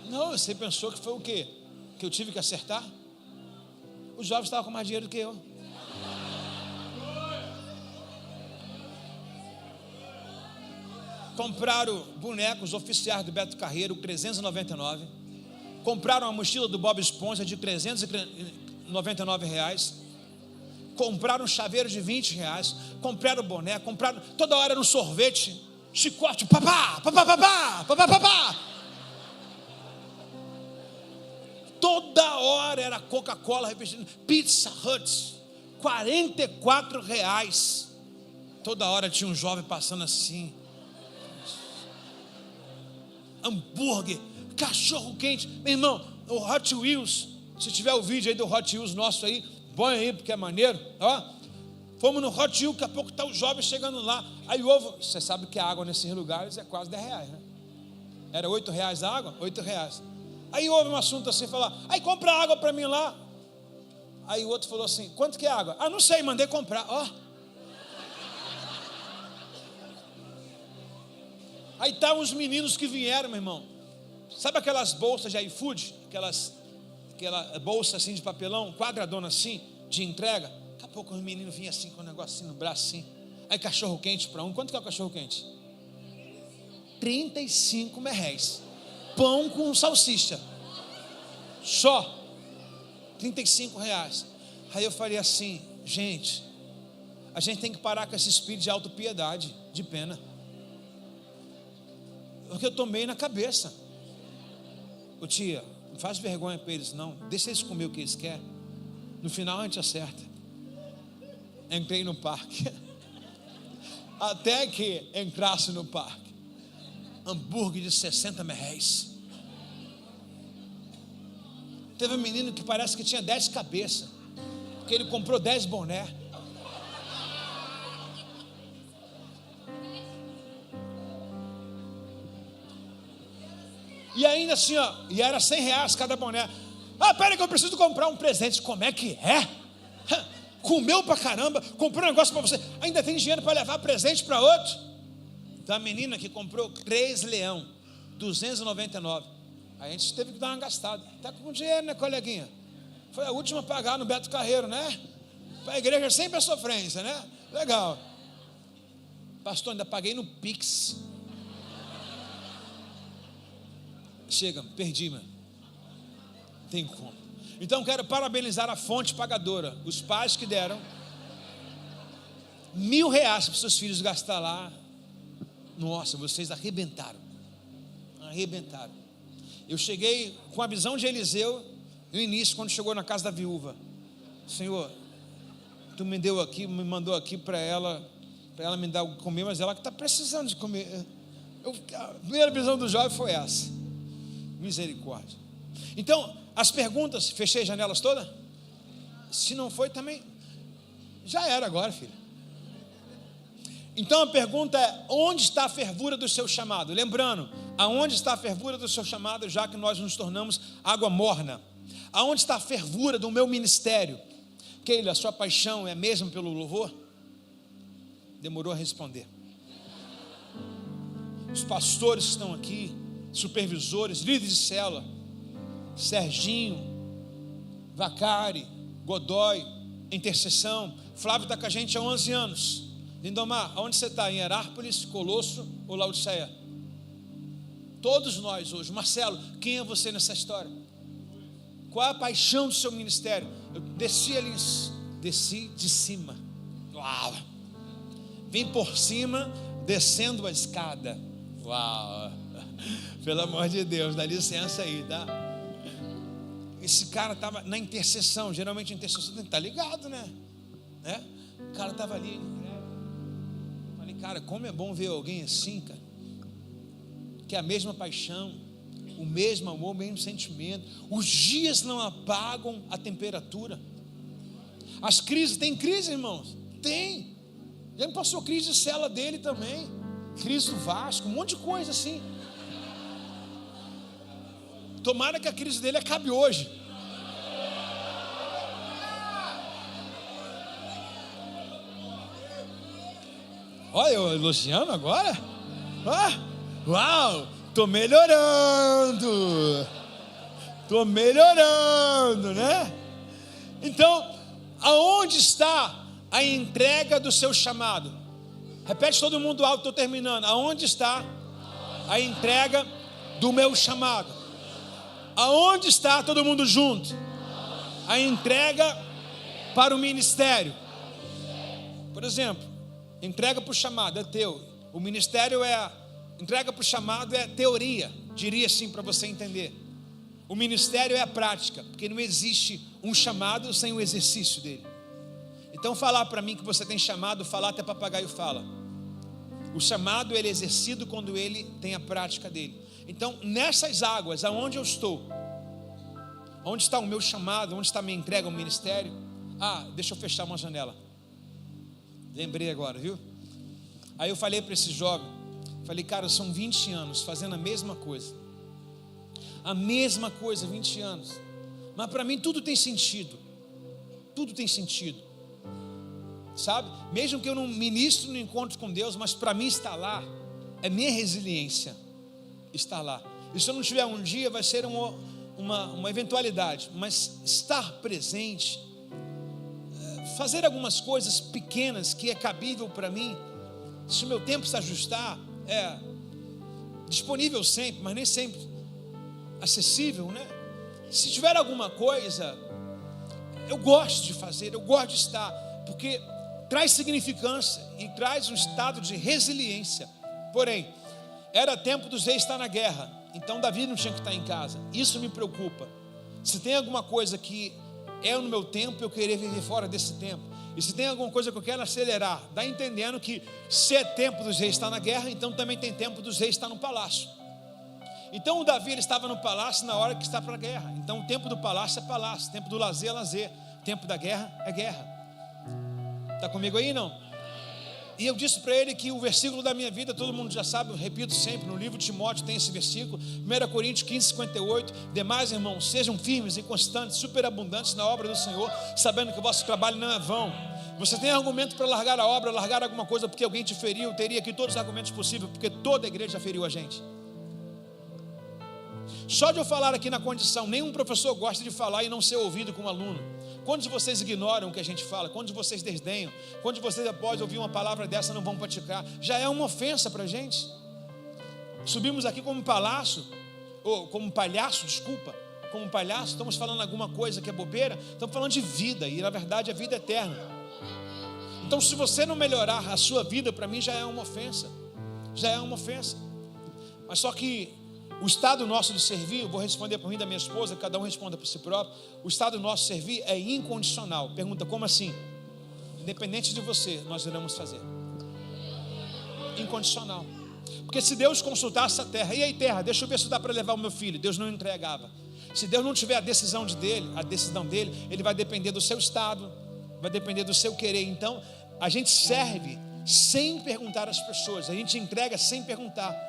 não, você pensou que foi o quê? Que eu tive que acertar? Os jovens estavam com mais dinheiro do que eu. Compraram bonecos oficiais do Beto Carreiro, 399. Compraram a mochila do Bob Esponja de R$399. Compraram um chaveiro de R$20. Compraram boné, compraram toda hora no sorvete, chicote, papá, papá, papá, papá, papá. Toda hora era Coca-Cola, Pizza Hut, R$44. Toda hora tinha um jovem passando assim. Hambúrguer, cachorro quente. Meu irmão, o Hot Wheels, se tiver o vídeo aí do Hot Wheels nosso aí, põe aí porque é maneiro. Fomos no Hot Wheels, daqui a pouco está o jovem chegando lá. Aí ovo, você sabe que a água nesses lugares é quase R$10, né? Era R$8 a água? R$8. Aí houve um assunto assim, falar, aí compra água para mim lá. Aí o outro falou assim, quanto que é água? Não sei, mandei comprar. Aí tá uns meninos que vieram, meu irmão. Sabe aquelas bolsas de iFood? Aquela bolsa assim de papelão, quadradona assim, de entrega. Daqui a pouco os meninos vinham assim com um negócio assim no braço assim. Aí cachorro quente para um. Quanto que é o cachorro quente? 35 merréis. Pão com salsicha. Só. 35 reais. Aí eu falei assim, gente, a gente tem que parar com esse espírito de autopiedade, de pena. Porque eu tomei na cabeça. Ô tia, não faz vergonha para eles não. Deixa eles comer o que eles querem. No final a gente acerta. Entrei no parque. Até que entrasse no parque. Hambúrguer de 60 merréis. Teve um menino que parece que tinha 10 cabeças. Porque ele comprou 10 boné. E ainda assim, ó, e era 100 reais cada boné. Ah, pera que eu preciso comprar um presente. Como é que é? Comeu pra caramba, comprou um negócio para você, ainda tem dinheiro para levar presente para outro. Então a menina que comprou 3 leão, 299. A gente teve que dar uma gastada. Tá com dinheiro, né, coleguinha? Foi a última a pagar no Beto Carreiro, né? Para a igreja sempre é sofrência, né? Legal. Pastor, ainda paguei no Pix. Chega, perdi, mano. Tem como. Então quero parabenizar a fonte pagadora, os pais que deram R$1.000 para os seus filhos gastar lá. Nossa, vocês arrebentaram. Arrebentaram. Eu cheguei com a visão de Eliseu no início, quando chegou na casa da viúva. Senhor, tu me deu aqui, me mandou aqui para ela me dar o que comer, mas ela que está precisando de comer. A primeira visão do jovem foi essa. Misericórdia. Então, as perguntas, fechei as janelas todas? Se não foi também, já era agora, filho. Então a pergunta é, onde está a fervura do seu chamado? Lembrando, aonde está a fervura do seu chamado, já que nós nos tornamos água morna? Aonde está a fervura do meu ministério? Keila, a sua paixão é mesmo pelo louvor? Demorou a responder. Os pastores que estão aqui, supervisores, líderes de célula, Serginho, Vacari, Godoy, intercessão. Flávio está com a gente há 11 anos. Lindomar, aonde você está? Em Herápolis, Colosso ou Laodiceia? Todos nós hoje. Marcelo, quem é você nessa história? Qual é a paixão do seu ministério? Eu desci ali, desci de cima. Uau! Vim por cima, descendo a escada. Uau! Pelo amor de Deus, dá licença aí, tá? Esse cara estava na intercessão. Geralmente a intercessão tem que estar ligado, né? O cara estava ali. Falei, cara, como é bom ver alguém assim, cara, que é a mesma paixão, o mesmo amor, o mesmo sentimento. Os dias não apagam a temperatura. As crises, tem crise, irmãos? Tem. Já me passou crise de cela dele também, crise do Vasco, um monte de coisa assim. Tomara que a crise dele acabe hoje. Olha, eu elogiando agora. Uau, estou melhorando. Estou melhorando, né? Então, aonde está a entrega do seu chamado? Repete todo mundo alto, estou terminando. Aonde está a entrega do meu chamado? Aonde está todo mundo junto? A entrega para o ministério. Por exemplo, entrega para o chamado é teu. O ministério entrega para o chamado é teoria, diria assim para você entender. O ministério é a prática, porque não existe um chamado sem o exercício dele. Então falar para mim que você tem chamado, falar até papagaio fala. O chamado ele é exercido quando ele tem a prática dele. Então nessas águas, aonde eu estou? Onde está o meu chamado? Onde está a minha entrega ao ministério? Deixa eu fechar uma janela. Lembrei agora, viu? Aí eu falei para esse jovem, falei, cara, são 20 anos fazendo a mesma coisa. A mesma coisa, 20 anos. Mas para mim tudo tem sentido. Tudo tem sentido. Sabe? Mesmo que eu não ministre no encontro com Deus, mas para mim estar lá é minha resiliência estar lá. E se eu não estiver um dia, vai ser uma eventualidade, mas estar presente, fazer algumas coisas pequenas que é cabível para mim, se o meu tempo se ajustar, é disponível sempre, mas nem sempre acessível, né? Se tiver alguma coisa, eu gosto de fazer, eu gosto de estar, porque traz significância e traz um estado de resiliência. Porém, era tempo dos reis estar na guerra, então Davi não tinha que estar em casa. Isso me preocupa. Se tem alguma coisa que é no meu tempo, eu querer viver fora desse tempo. E se tem alguma coisa que eu quero acelerar, dá entendendo que se é tempo dos reis estar na guerra, então também tem tempo dos reis estar no palácio. Então o Davi, ele estava no palácio na hora que está para a guerra. Então o tempo do palácio é palácio, o tempo do lazer é lazer, o tempo da guerra é guerra. Está comigo aí, não? E eu disse para ele que o versículo da minha vida, todo mundo já sabe, eu repito sempre, no livro de Timóteo tem esse versículo, 1 Coríntios 15:58, demais, irmãos, sejam firmes e constantes, superabundantes na obra do Senhor, sabendo que o vosso trabalho não é vão. Você tem argumento para largar a obra, largar alguma coisa porque alguém te feriu, teria aqui todos os argumentos possíveis, porque toda a igreja feriu a gente. Só de eu falar aqui na condição, nenhum professor gosta de falar e não ser ouvido como aluno. Quantos de vocês ignoram o que a gente fala? Quantos de vocês desdenham? Quantos de vocês, após ouvir uma palavra dessa, não vão praticar? Já é uma ofensa para a gente. Subimos aqui como palhaço, como palhaço, estamos falando alguma coisa que é bobeira, estamos falando de vida, e na verdade a vida é eterna. Então, se você não melhorar a sua vida, para mim já é uma ofensa. Mas só que o estado nosso de servir, eu vou responder por mim e da minha esposa, cada um responda por si próprio. O estado nosso de servir é incondicional. Pergunta, como assim? Independente de você, nós iremos fazer. Incondicional. Porque se Deus consultasse a terra, e aí terra, deixa eu ver se dá para levar o meu filho, Deus não entregava. Se Deus não tiver a decisão dele, ele vai depender do seu estado, vai depender do seu querer. Então, a gente serve sem perguntar às pessoas, a gente entrega sem perguntar.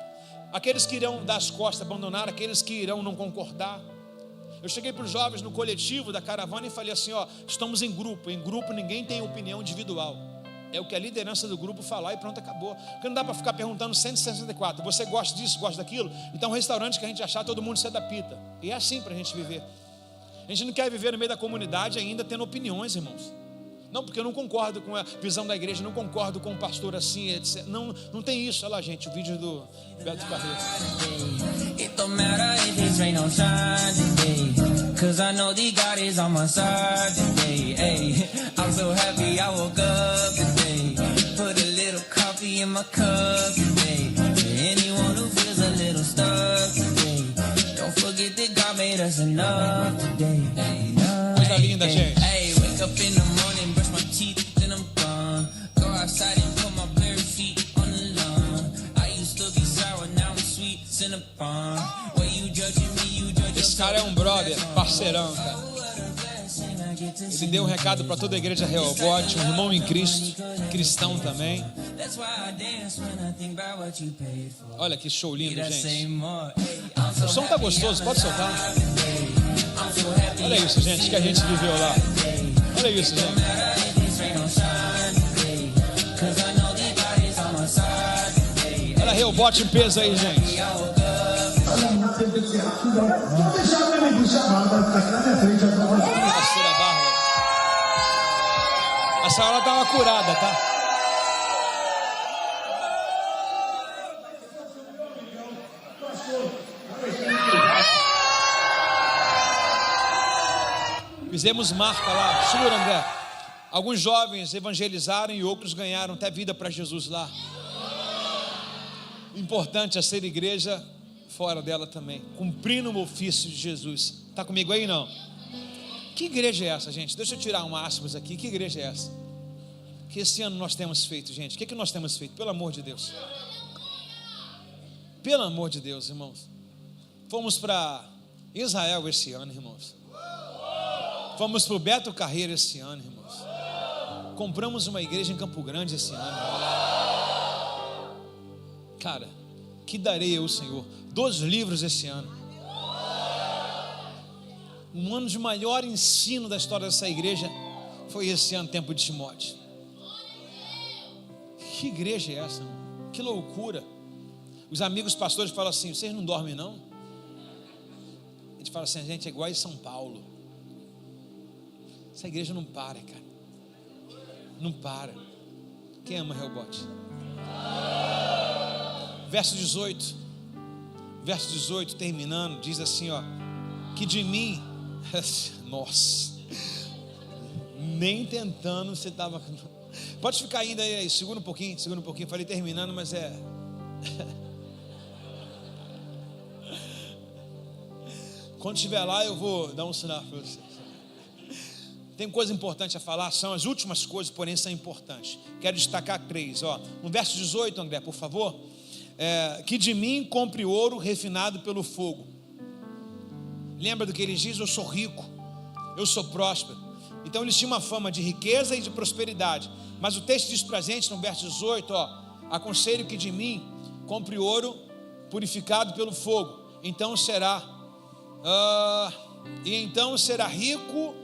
Aqueles que irão dar as costas, abandonar, aqueles que irão não concordar. Eu cheguei para os jovens no coletivo da caravana e falei assim, estamos em grupo ninguém tem opinião individual, é o que a liderança do grupo falar e pronto, acabou. Porque não dá para ficar perguntando 164, você gosta disso, gosta daquilo? Então um restaurante que a gente achar, todo mundo se adapta. E é assim para a gente viver. A gente não quer viver no meio da comunidade ainda tendo opiniões, irmãos. Não, porque eu não concordo com a visão da igreja, não concordo com o pastor assim, etc. Não tem isso. Olha lá, gente, o vídeo do Beto Carreiro. It don't matter if it's rain or shine today, cause I know the God is on my side today. Hey, I'm so happy I woke up today. Put a little coffee in my cup today. Anyone who feels a little stuck today, don't forget that God made us enough today. Coisa linda, gente. Hey, wake up in the morning, brush my teeth, then I'm gone. Go outside and put my bare feet on the lawn. I used to be sour, now I'm sweet, cinnamon. Where you judging me, you judge. Esse cara é um brother, parceirão, cara. Ele deu um recado para toda a igreja Rehobote, um irmão em Cristo, cristão também. Olha que show lindo, gente. O som tá gostoso, pode soltar. Olha isso, gente, que a gente viveu lá. Olha isso, gente. Olha Rehobote em peso aí, gente. Essa hora tá uma curada, tá? Fizemos marca lá, segura, André. Alguns jovens evangelizaram e outros ganharam até vida para Jesus lá. O importante é ser igreja fora dela também, cumprindo o ofício de Jesus. Está comigo aí, não? Que igreja é essa, gente? Deixa eu tirar um aspas aqui. Que igreja é essa? Que esse ano nós temos feito, gente? O que nós temos feito? Pelo amor de Deus. Pelo amor de Deus, irmãos. Fomos para Israel esse ano, irmãos. Fomos para o Beto Carreiro esse ano, irmãos. Compramos uma igreja em Campo Grande esse ano. Cara, que darei eu, Senhor? 12 livros esse ano. Um ano de maior ensino da história dessa igreja foi esse ano, tempo de Timóteo. Que igreja é essa? Que loucura. Os amigos pastores falam assim: vocês não dormem não? A gente fala assim: a gente é igual em São Paulo. Essa igreja não para, cara. Não para. Quem ama Rehobote? Verso 18. Verso 18, terminando, diz assim, ó: que de mim, nossa, nem tentando você estava. Pode ficar ainda aí, segura um pouquinho. Falei terminando, mas é. Quando estiver lá, eu vou dar um sinal para você. Tem coisa importante a falar, são as últimas coisas, porém são importantes. Quero destacar 3, ó. No verso 18, André, por favor. Que de mim compre ouro refinado pelo fogo. Lembra do que ele diz? Eu sou rico, eu sou próspero. Então eles tinham uma fama de riqueza e de prosperidade. Mas o texto diz pra gente no verso 18, ó: aconselho que de mim compre ouro purificado pelo fogo. Então será rico.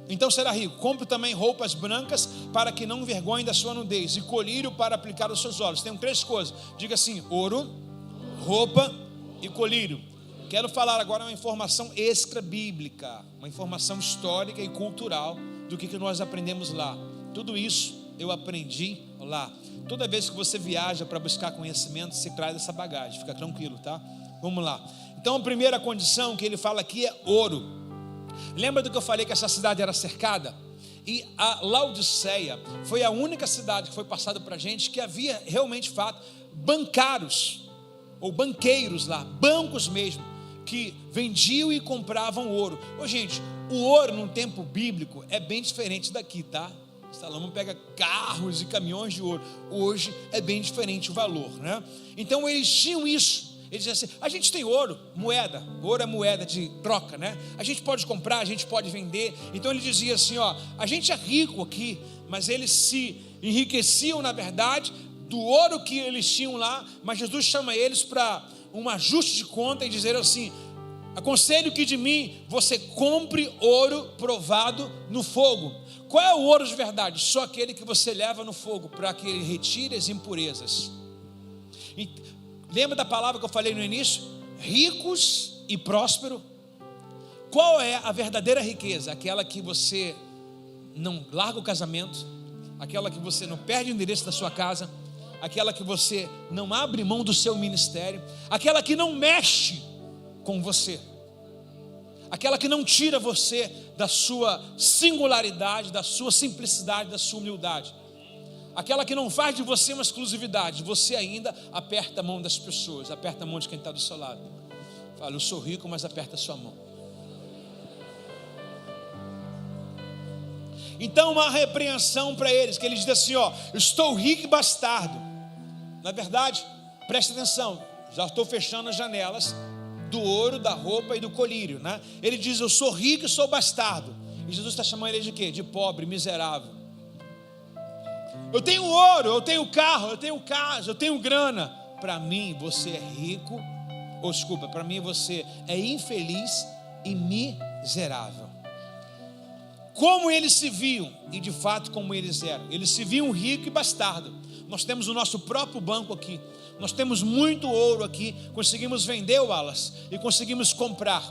Então será rico. Compre também roupas brancas para que não envergonhe da sua nudez, e colírio para aplicar aos seus olhos. Tem 3 coisas. Diga assim: ouro, roupa e colírio. Quero falar agora uma informação extra bíblica, uma informação histórica e cultural do que nós aprendemos lá. Tudo isso eu aprendi lá. Toda vez que você viaja para buscar conhecimento, você traz essa bagagem. Fica tranquilo, tá? Vamos lá. Então a primeira condição que ele fala aqui é ouro. Lembra do que eu falei, que essa cidade era cercada? E a Laodiceia foi a única cidade que foi passada para a gente que havia realmente, de fato, bancários ou banqueiros lá, bancos mesmo, que vendiam e compravam ouro. Ô, gente, o ouro no tempo bíblico é bem diferente daqui, tá? Salomão pega carros e caminhões de ouro. Hoje é bem diferente o valor, né? Então eles tinham isso. Eles diziam assim: a gente tem ouro, moeda. Ouro é moeda de troca, né? A gente pode comprar, a gente pode vender. Então ele dizia assim, ó: a gente é rico aqui. Mas eles se enriqueciam, na verdade, do ouro que eles tinham lá. Mas Jesus chama eles para um ajuste de conta e dizer assim: aconselho que de mim você compre ouro provado no fogo. Qual é o ouro de verdade? Só aquele que você leva no fogo, para que ele retire as impurezas. E lembra da palavra que eu falei no início? Ricos e próspero. Qual é a verdadeira riqueza? Aquela que você não larga o casamento, aquela que você não perde o endereço da sua casa, aquela que você não abre mão do seu ministério, aquela que não mexe com você, aquela que não tira você da sua singularidade, da sua simplicidade, da sua humildade, aquela que não faz de você uma exclusividade. Você ainda aperta a mão das pessoas, aperta a mão de quem está do seu lado. Fala: eu sou rico, mas aperta a sua mão. Então uma repreensão para eles, que eles dizem assim, ó: estou rico e bastardo. Na verdade, presta atenção, já estou fechando as janelas do ouro, da roupa e do colírio, né? Ele diz: eu sou rico e sou bastardo. E Jesus está chamando ele de quê? De pobre, miserável. Eu tenho ouro, eu tenho carro, eu tenho casa, eu tenho grana. Para mim você é rico, para mim você é infeliz e miserável. Como eles se viam, e de fato como eles eram. Eles se viam rico e bastardo. Nós temos o nosso próprio banco aqui, nós temos muito ouro aqui, conseguimos vender, Wallace, e conseguimos comprar.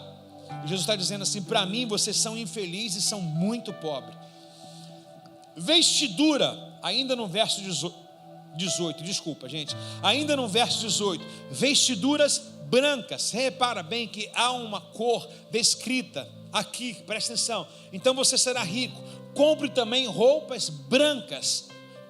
E Jesus está dizendo assim: para mim vocês são infelizes e são muito pobres. Vestidura, ainda no verso 18, desculpa gente, ainda no verso 18, vestiduras brancas. Repara bem que há uma cor descrita aqui, presta atenção. Então você será rico, compre também roupas brancas.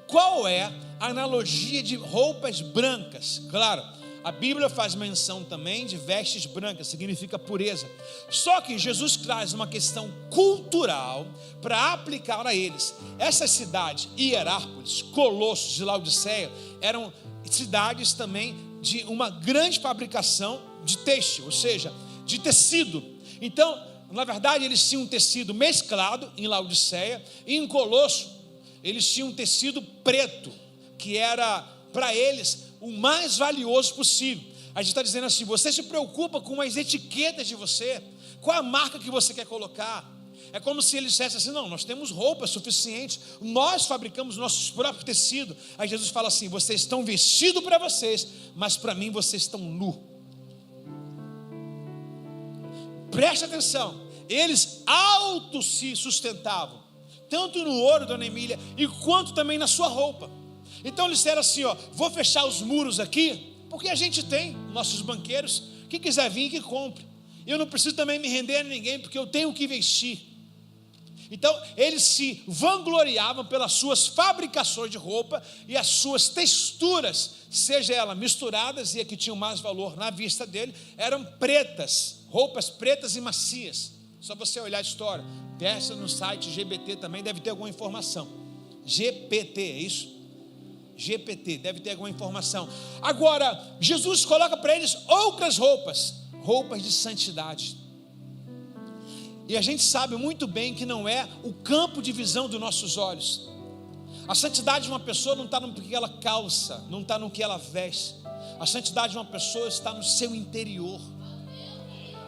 Qual é a analogia de roupas brancas? Claro, a Bíblia faz menção também de vestes brancas, significa pureza. Só que Jesus traz uma questão cultural para aplicar a eles. Essas cidades, Hierápolis, Colossos e Laodiceia, eram cidades também de uma grande fabricação de têxtil, ou seja, de tecido. Então, na verdade, eles tinham um tecido mesclado em Laodiceia, e em Colosso eles tinham um tecido preto, que era para eles o mais valioso possível. A gente está dizendo assim: você se preocupa com as etiquetas de você, qual a marca que você quer colocar. É como se eles dissessem assim: não, nós temos roupa suficiente, nós fabricamos nossos próprios tecidos. Aí Jesus fala assim: vocês estão vestidos para vocês, mas para mim vocês estão nus. Preste atenção, eles auto se sustentavam, tanto no ouro, dona Emília, e quanto também na sua roupa. Então eles disseram assim: ó, vou fechar os muros aqui, porque a gente tem nossos banqueiros, quem quiser vir que compre. Eu não preciso também me render a ninguém, porque eu tenho o que vestir. Então eles se vangloriavam pelas suas fabricações de roupa e as suas texturas, seja elas misturadas, e a que tinham mais valor na vista dele, eram pretas, roupas pretas e macias. Só você olhar a história, peça no site GBT também, deve ter alguma informação. GPT, é isso? GPT, deve ter alguma informação. Agora, Jesus coloca para eles outras roupas, roupas de santidade. E a gente sabe muito bem que não é o campo de visão dos nossos olhos. A santidade de uma pessoa não está no que ela calça, não está no que ela veste. A santidade de uma pessoa está no seu interior,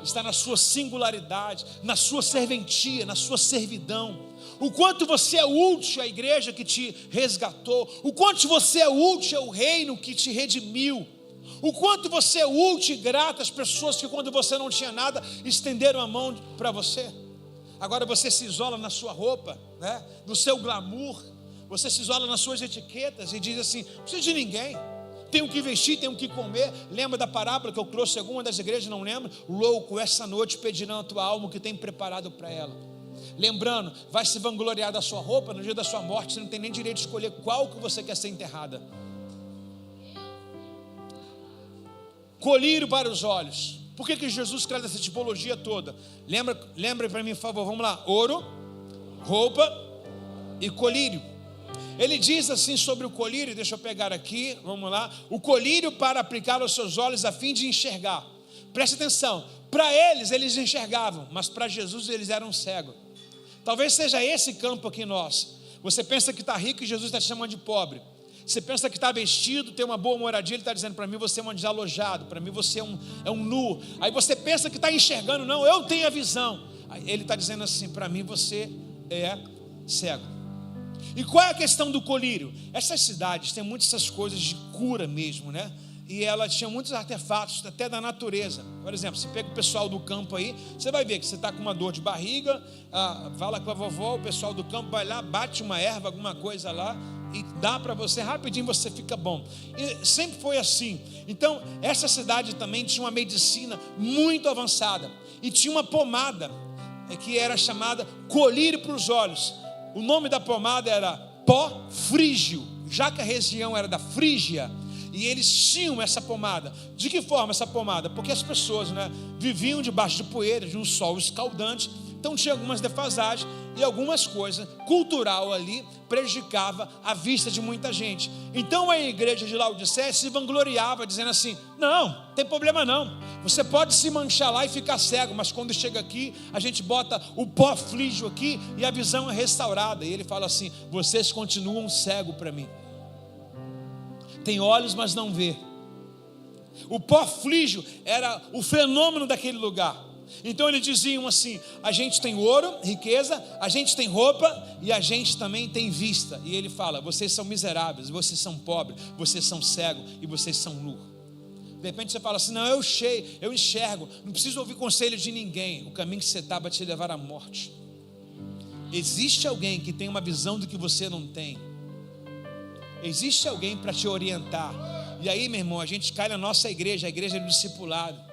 está na sua singularidade, na sua serventia, na sua servidão. O quanto você é útil à igreja que te resgatou, o quanto você é útil ao reino que te redimiu, o quanto você é útil e grato às pessoas que quando você não tinha nada, estenderam a mão para você. Agora você se isola na sua roupa, né? No seu glamour, você se isola nas suas etiquetas e diz assim: não preciso de ninguém, tenho que vestir, tenho que comer. Lembra da parábola que eu trouxe em alguma das igrejas? Não lembro? Louco, essa noite pedirão a tua alma o que tem preparado para ela. Lembrando, vai se vangloriar da sua roupa, no dia da sua morte você não tem nem direito de escolher qual que você quer ser enterrada. Colírio para os olhos. Por que Jesus traz essa tipologia toda? Lembra para mim, por favor, vamos lá: ouro, roupa e colírio. Ele diz assim sobre o colírio, deixa eu pegar aqui, vamos lá: o colírio para aplicar aos seus olhos a fim de enxergar. Preste atenção, para eles enxergavam, mas para Jesus eles eram cegos. Talvez seja esse campo aqui nosso. Você pensa que está rico e Jesus está te chamando de pobre. Você pensa que está vestido, tem uma boa moradia, Ele está dizendo: para mim você é um desalojado, para mim você é um nu. Aí você pensa que está enxergando: não, eu tenho a visão. Aí Ele está dizendo assim: para mim você é cego. E qual é a questão do colírio? Essas cidades têm muitas essas coisas de cura mesmo, né? E elas tinham muitos artefatos até da natureza. Por exemplo, você pega o pessoal do campo aí, você vai ver que você está com uma dor de barriga, fala com a vovó, o pessoal do campo vai lá, bate uma erva, alguma coisa lá, e dá para você, rapidinho você fica bom. E sempre foi assim. Então essa cidade também tinha uma medicina muito avançada, e tinha uma pomada que era chamada colírio para os olhos. O nome da pomada era pó frígio, já que a região era da Frígia, e eles tinham essa pomada. De que forma essa pomada? Porque as pessoas, né, viviam debaixo de poeira, de um sol escaldante. Então tinha algumas defasagens e algumas coisas cultural ali prejudicava a vista de muita gente. Então a igreja de Laodiceia se vangloriava, dizendo assim: não tem problema não, você pode se manchar lá e ficar cego, mas quando chega aqui a gente bota o pó frígio aqui e a visão é restaurada. E ele fala assim: vocês continuam cegos para mim, tem olhos mas não vê. O pó frígio era o fenômeno daquele lugar. Então eles diziam assim: a gente tem ouro, riqueza, a gente tem roupa e a gente também tem vista. E ele fala: vocês são miseráveis, vocês são pobres, vocês são cegos e vocês são nus. De repente você fala assim: não, eu enxergo, não preciso ouvir conselho de ninguém. O caminho que você está vai te levar à morte. Existe alguém que tem uma visão do que você não tem. Existe alguém para te orientar. E aí, meu irmão, a gente cai na nossa igreja, a igreja do discipulado.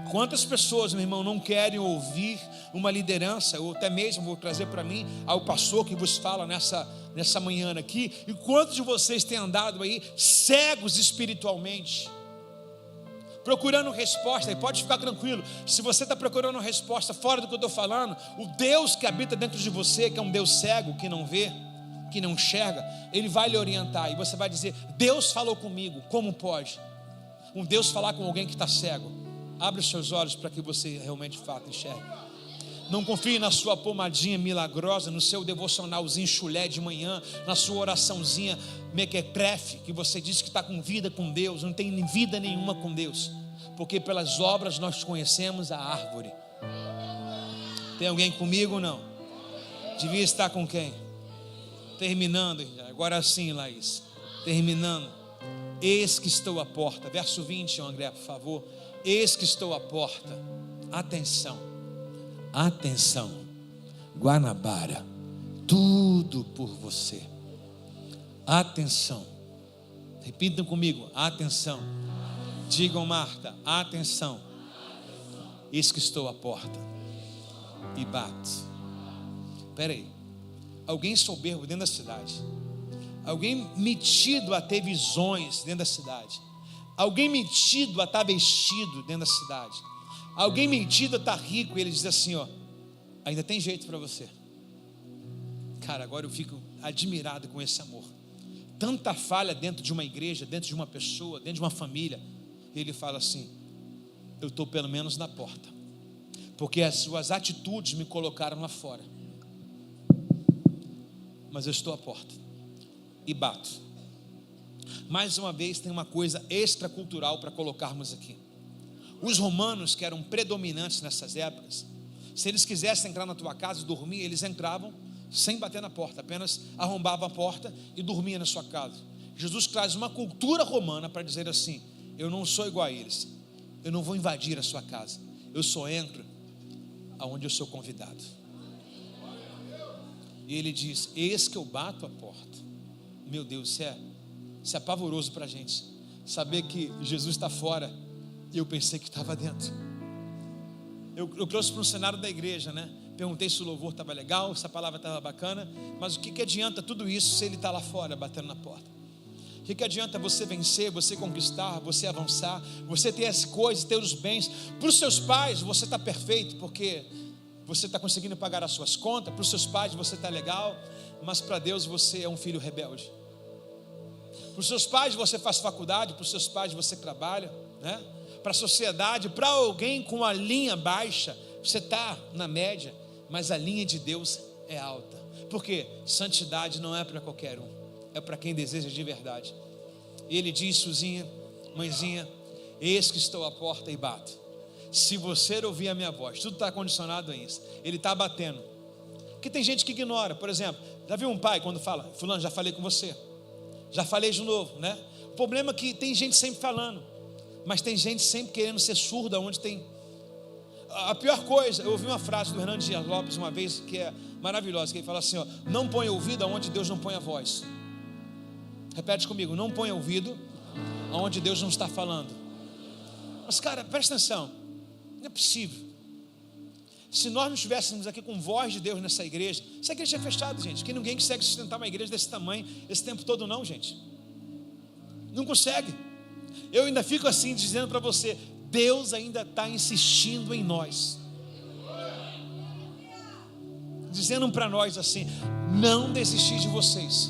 Quantas pessoas, meu irmão, não querem ouvir uma liderança? Ou até mesmo vou trazer para mim ao pastor que vos fala nessa manhã aqui. E quantos de vocês têm andado aí cegos espiritualmente, procurando resposta? E pode ficar tranquilo, se você está procurando resposta fora do que eu estou falando, o Deus que habita dentro de você, que é um Deus cego, que não vê, que não enxerga, Ele vai lhe orientar. E você vai dizer: Deus falou comigo. Como pode um Deus falar com alguém que está cego? Abre os seus olhos para que você realmente de fato enxergue. Não confie na sua pomadinha milagrosa, no seu devocionalzinho chulé de manhã, na sua oraçãozinha mequetrefe, que você diz que está com vida com Deus. Não tem vida nenhuma com Deus, porque pelas obras nós conhecemos a árvore. Tem alguém comigo ou não? Devia estar com quem? Terminando, agora sim, Laís. Terminando. Eis que estou à porta. Verso 20, André, por favor. Eis que estou à porta. Atenção. Atenção. Guanabara. Tudo por você. Atenção. Repitam comigo. Atenção. Digam, Marta. Atenção. Eis que estou à porta. E bato. Espera aí. Alguém soberbo dentro da cidade. Alguém metido a ter visões dentro da cidade. Alguém metido a estar vestido dentro da cidade. Alguém metido a estar rico. E ele diz assim, ó, ainda tem jeito para você. Cara, agora eu fico admirado com esse amor. Tanta falha dentro de uma igreja, dentro de uma pessoa, dentro de uma família. Ele fala assim, eu estou pelo menos na porta, porque as suas atitudes me colocaram lá fora, mas eu estou à porta e bato. Mais uma vez tem uma coisa extracultural para colocarmos aqui. Os romanos, que eram predominantes nessas épocas, se eles quisessem entrar na tua casa e dormir, eles entravam sem bater na porta, apenas arrombavam a porta e dormia na sua casa. Jesus traz uma cultura romana para dizer assim, eu não sou igual a eles, eu não vou invadir a sua casa, eu só entro aonde eu sou convidado. E ele diz, eis que eu bato a porta. Meu Deus, isso é pavoroso para a gente, saber que Jesus está fora e eu pensei que estava dentro. Eu trouxe para um cenário da igreja, né? Perguntei se o louvor estava legal, se a palavra estava bacana, mas o que adianta tudo isso se ele está lá fora batendo na porta? O que adianta você vencer, você conquistar, você avançar, você ter as coisas, ter os bens? Para os seus pais você está perfeito, porque você está conseguindo pagar as suas contas. Para os seus pais você está legal, mas para Deus você é um filho rebelde. Para os seus pais você faz faculdade, para os seus pais você trabalha, né? Para a sociedade, para alguém com a linha baixa, você está na média, mas a linha de Deus é alta. Porque santidade não é para qualquer um, é para quem deseja de verdade. E ele diz, Suzinha, mãezinha, eis que estou à porta e bato. Se você ouvir a minha voz, tudo está condicionado a isso. Ele está batendo. Porque tem gente que ignora. Por exemplo, já viu um pai quando fala, fulano, já falei com você, já falei de novo, né? O problema é que tem gente sempre falando, mas tem gente sempre querendo ser surda onde tem. A pior coisa, eu ouvi uma frase do Hernando Dias Lopes uma vez, que é maravilhosa, que ele fala assim, ó, não põe ouvido aonde Deus não põe a voz. Repete comigo, não põe ouvido aonde Deus não está falando. Mas cara, presta atenção, não é possível. Se nós não estivéssemos aqui com voz de Deus nessa igreja, essa igreja é fechada, gente, que ninguém consegue sustentar uma igreja desse tamanho, esse tempo todo não, gente. Não consegue. Eu ainda fico assim, dizendo para você, Deus ainda está insistindo em nós, dizendo para nós assim, não desistir de vocês,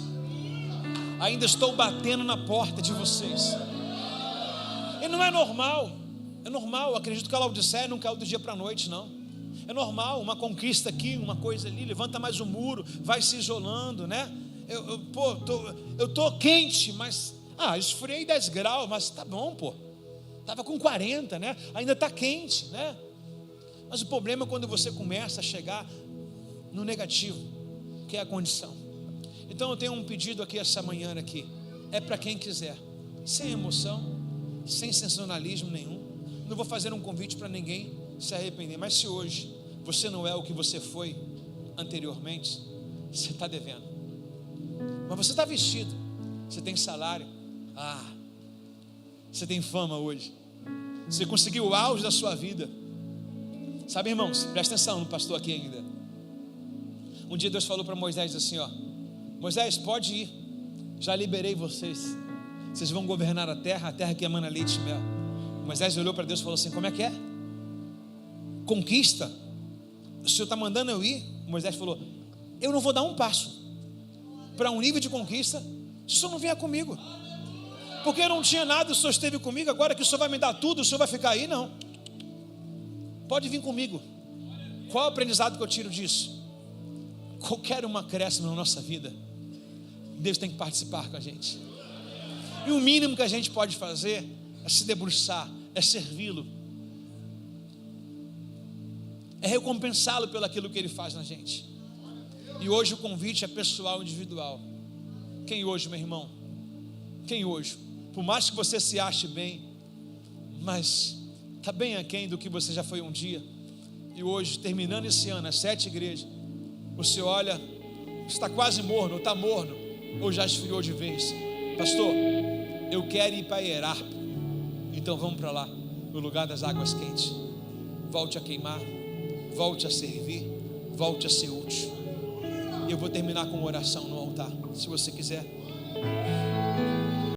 ainda estou batendo na porta de vocês. E não é normal, acredito que a Laodiceia não caiu do dia para a noite, não. É normal, uma conquista aqui, uma coisa ali, levanta mais um muro, vai se isolando, né? Eu tô quente, mas esfriei 10 graus, mas tá bom, pô. Estava com 40, né? Ainda está quente, né? Mas o problema é quando você começa a chegar no negativo, que é a condição. Então eu tenho um pedido aqui essa manhã aqui. É para quem quiser, sem emoção, sem sensacionalismo nenhum. Não vou fazer um convite para ninguém se arrepender. Mas se hoje você não é o que você foi anteriormente, você está devendo. Mas você está vestido, você tem salário. Você tem fama hoje. Você conseguiu o auge da sua vida. Sabe, irmãos, presta atenção no pastor aqui ainda. Um dia Deus falou para Moisés assim, ó, Moisés, pode ir, já liberei vocês. Vocês vão governar a terra que emana leite e mel. Moisés olhou para Deus e falou assim, como é que é? Conquista? O Senhor está mandando eu ir? Moisés falou, eu não vou dar um passo para um nível de conquista se o Senhor não vier comigo. Porque eu não tinha nada, o Senhor esteve comigo, agora que o Senhor vai me dar tudo, o Senhor vai ficar aí? Não. Pode vir comigo. Qual é o aprendizado que eu tiro disso? Qualquer uma acréscimo na nossa vida, Deus tem que participar com a gente. E o mínimo que a gente pode fazer é se debruçar, é servi-lo. é recompensá-lo pelo aquilo que Ele faz na gente. E hoje o convite é pessoal, individual. Quem hoje, meu irmão? Quem hoje? Por mais que você se ache bem, mas está bem aquém do que você já foi um dia. E hoje, terminando esse ano, as 7 igrejas, você olha, está quase morno, ou está morno, ou já esfriou de vez. Pastor, eu quero ir para Hierarpo. Então vamos para lá, no lugar das águas quentes. Volte a queimar, volte a servir, volte a ser útil. E eu vou terminar com uma oração no altar, se você quiser.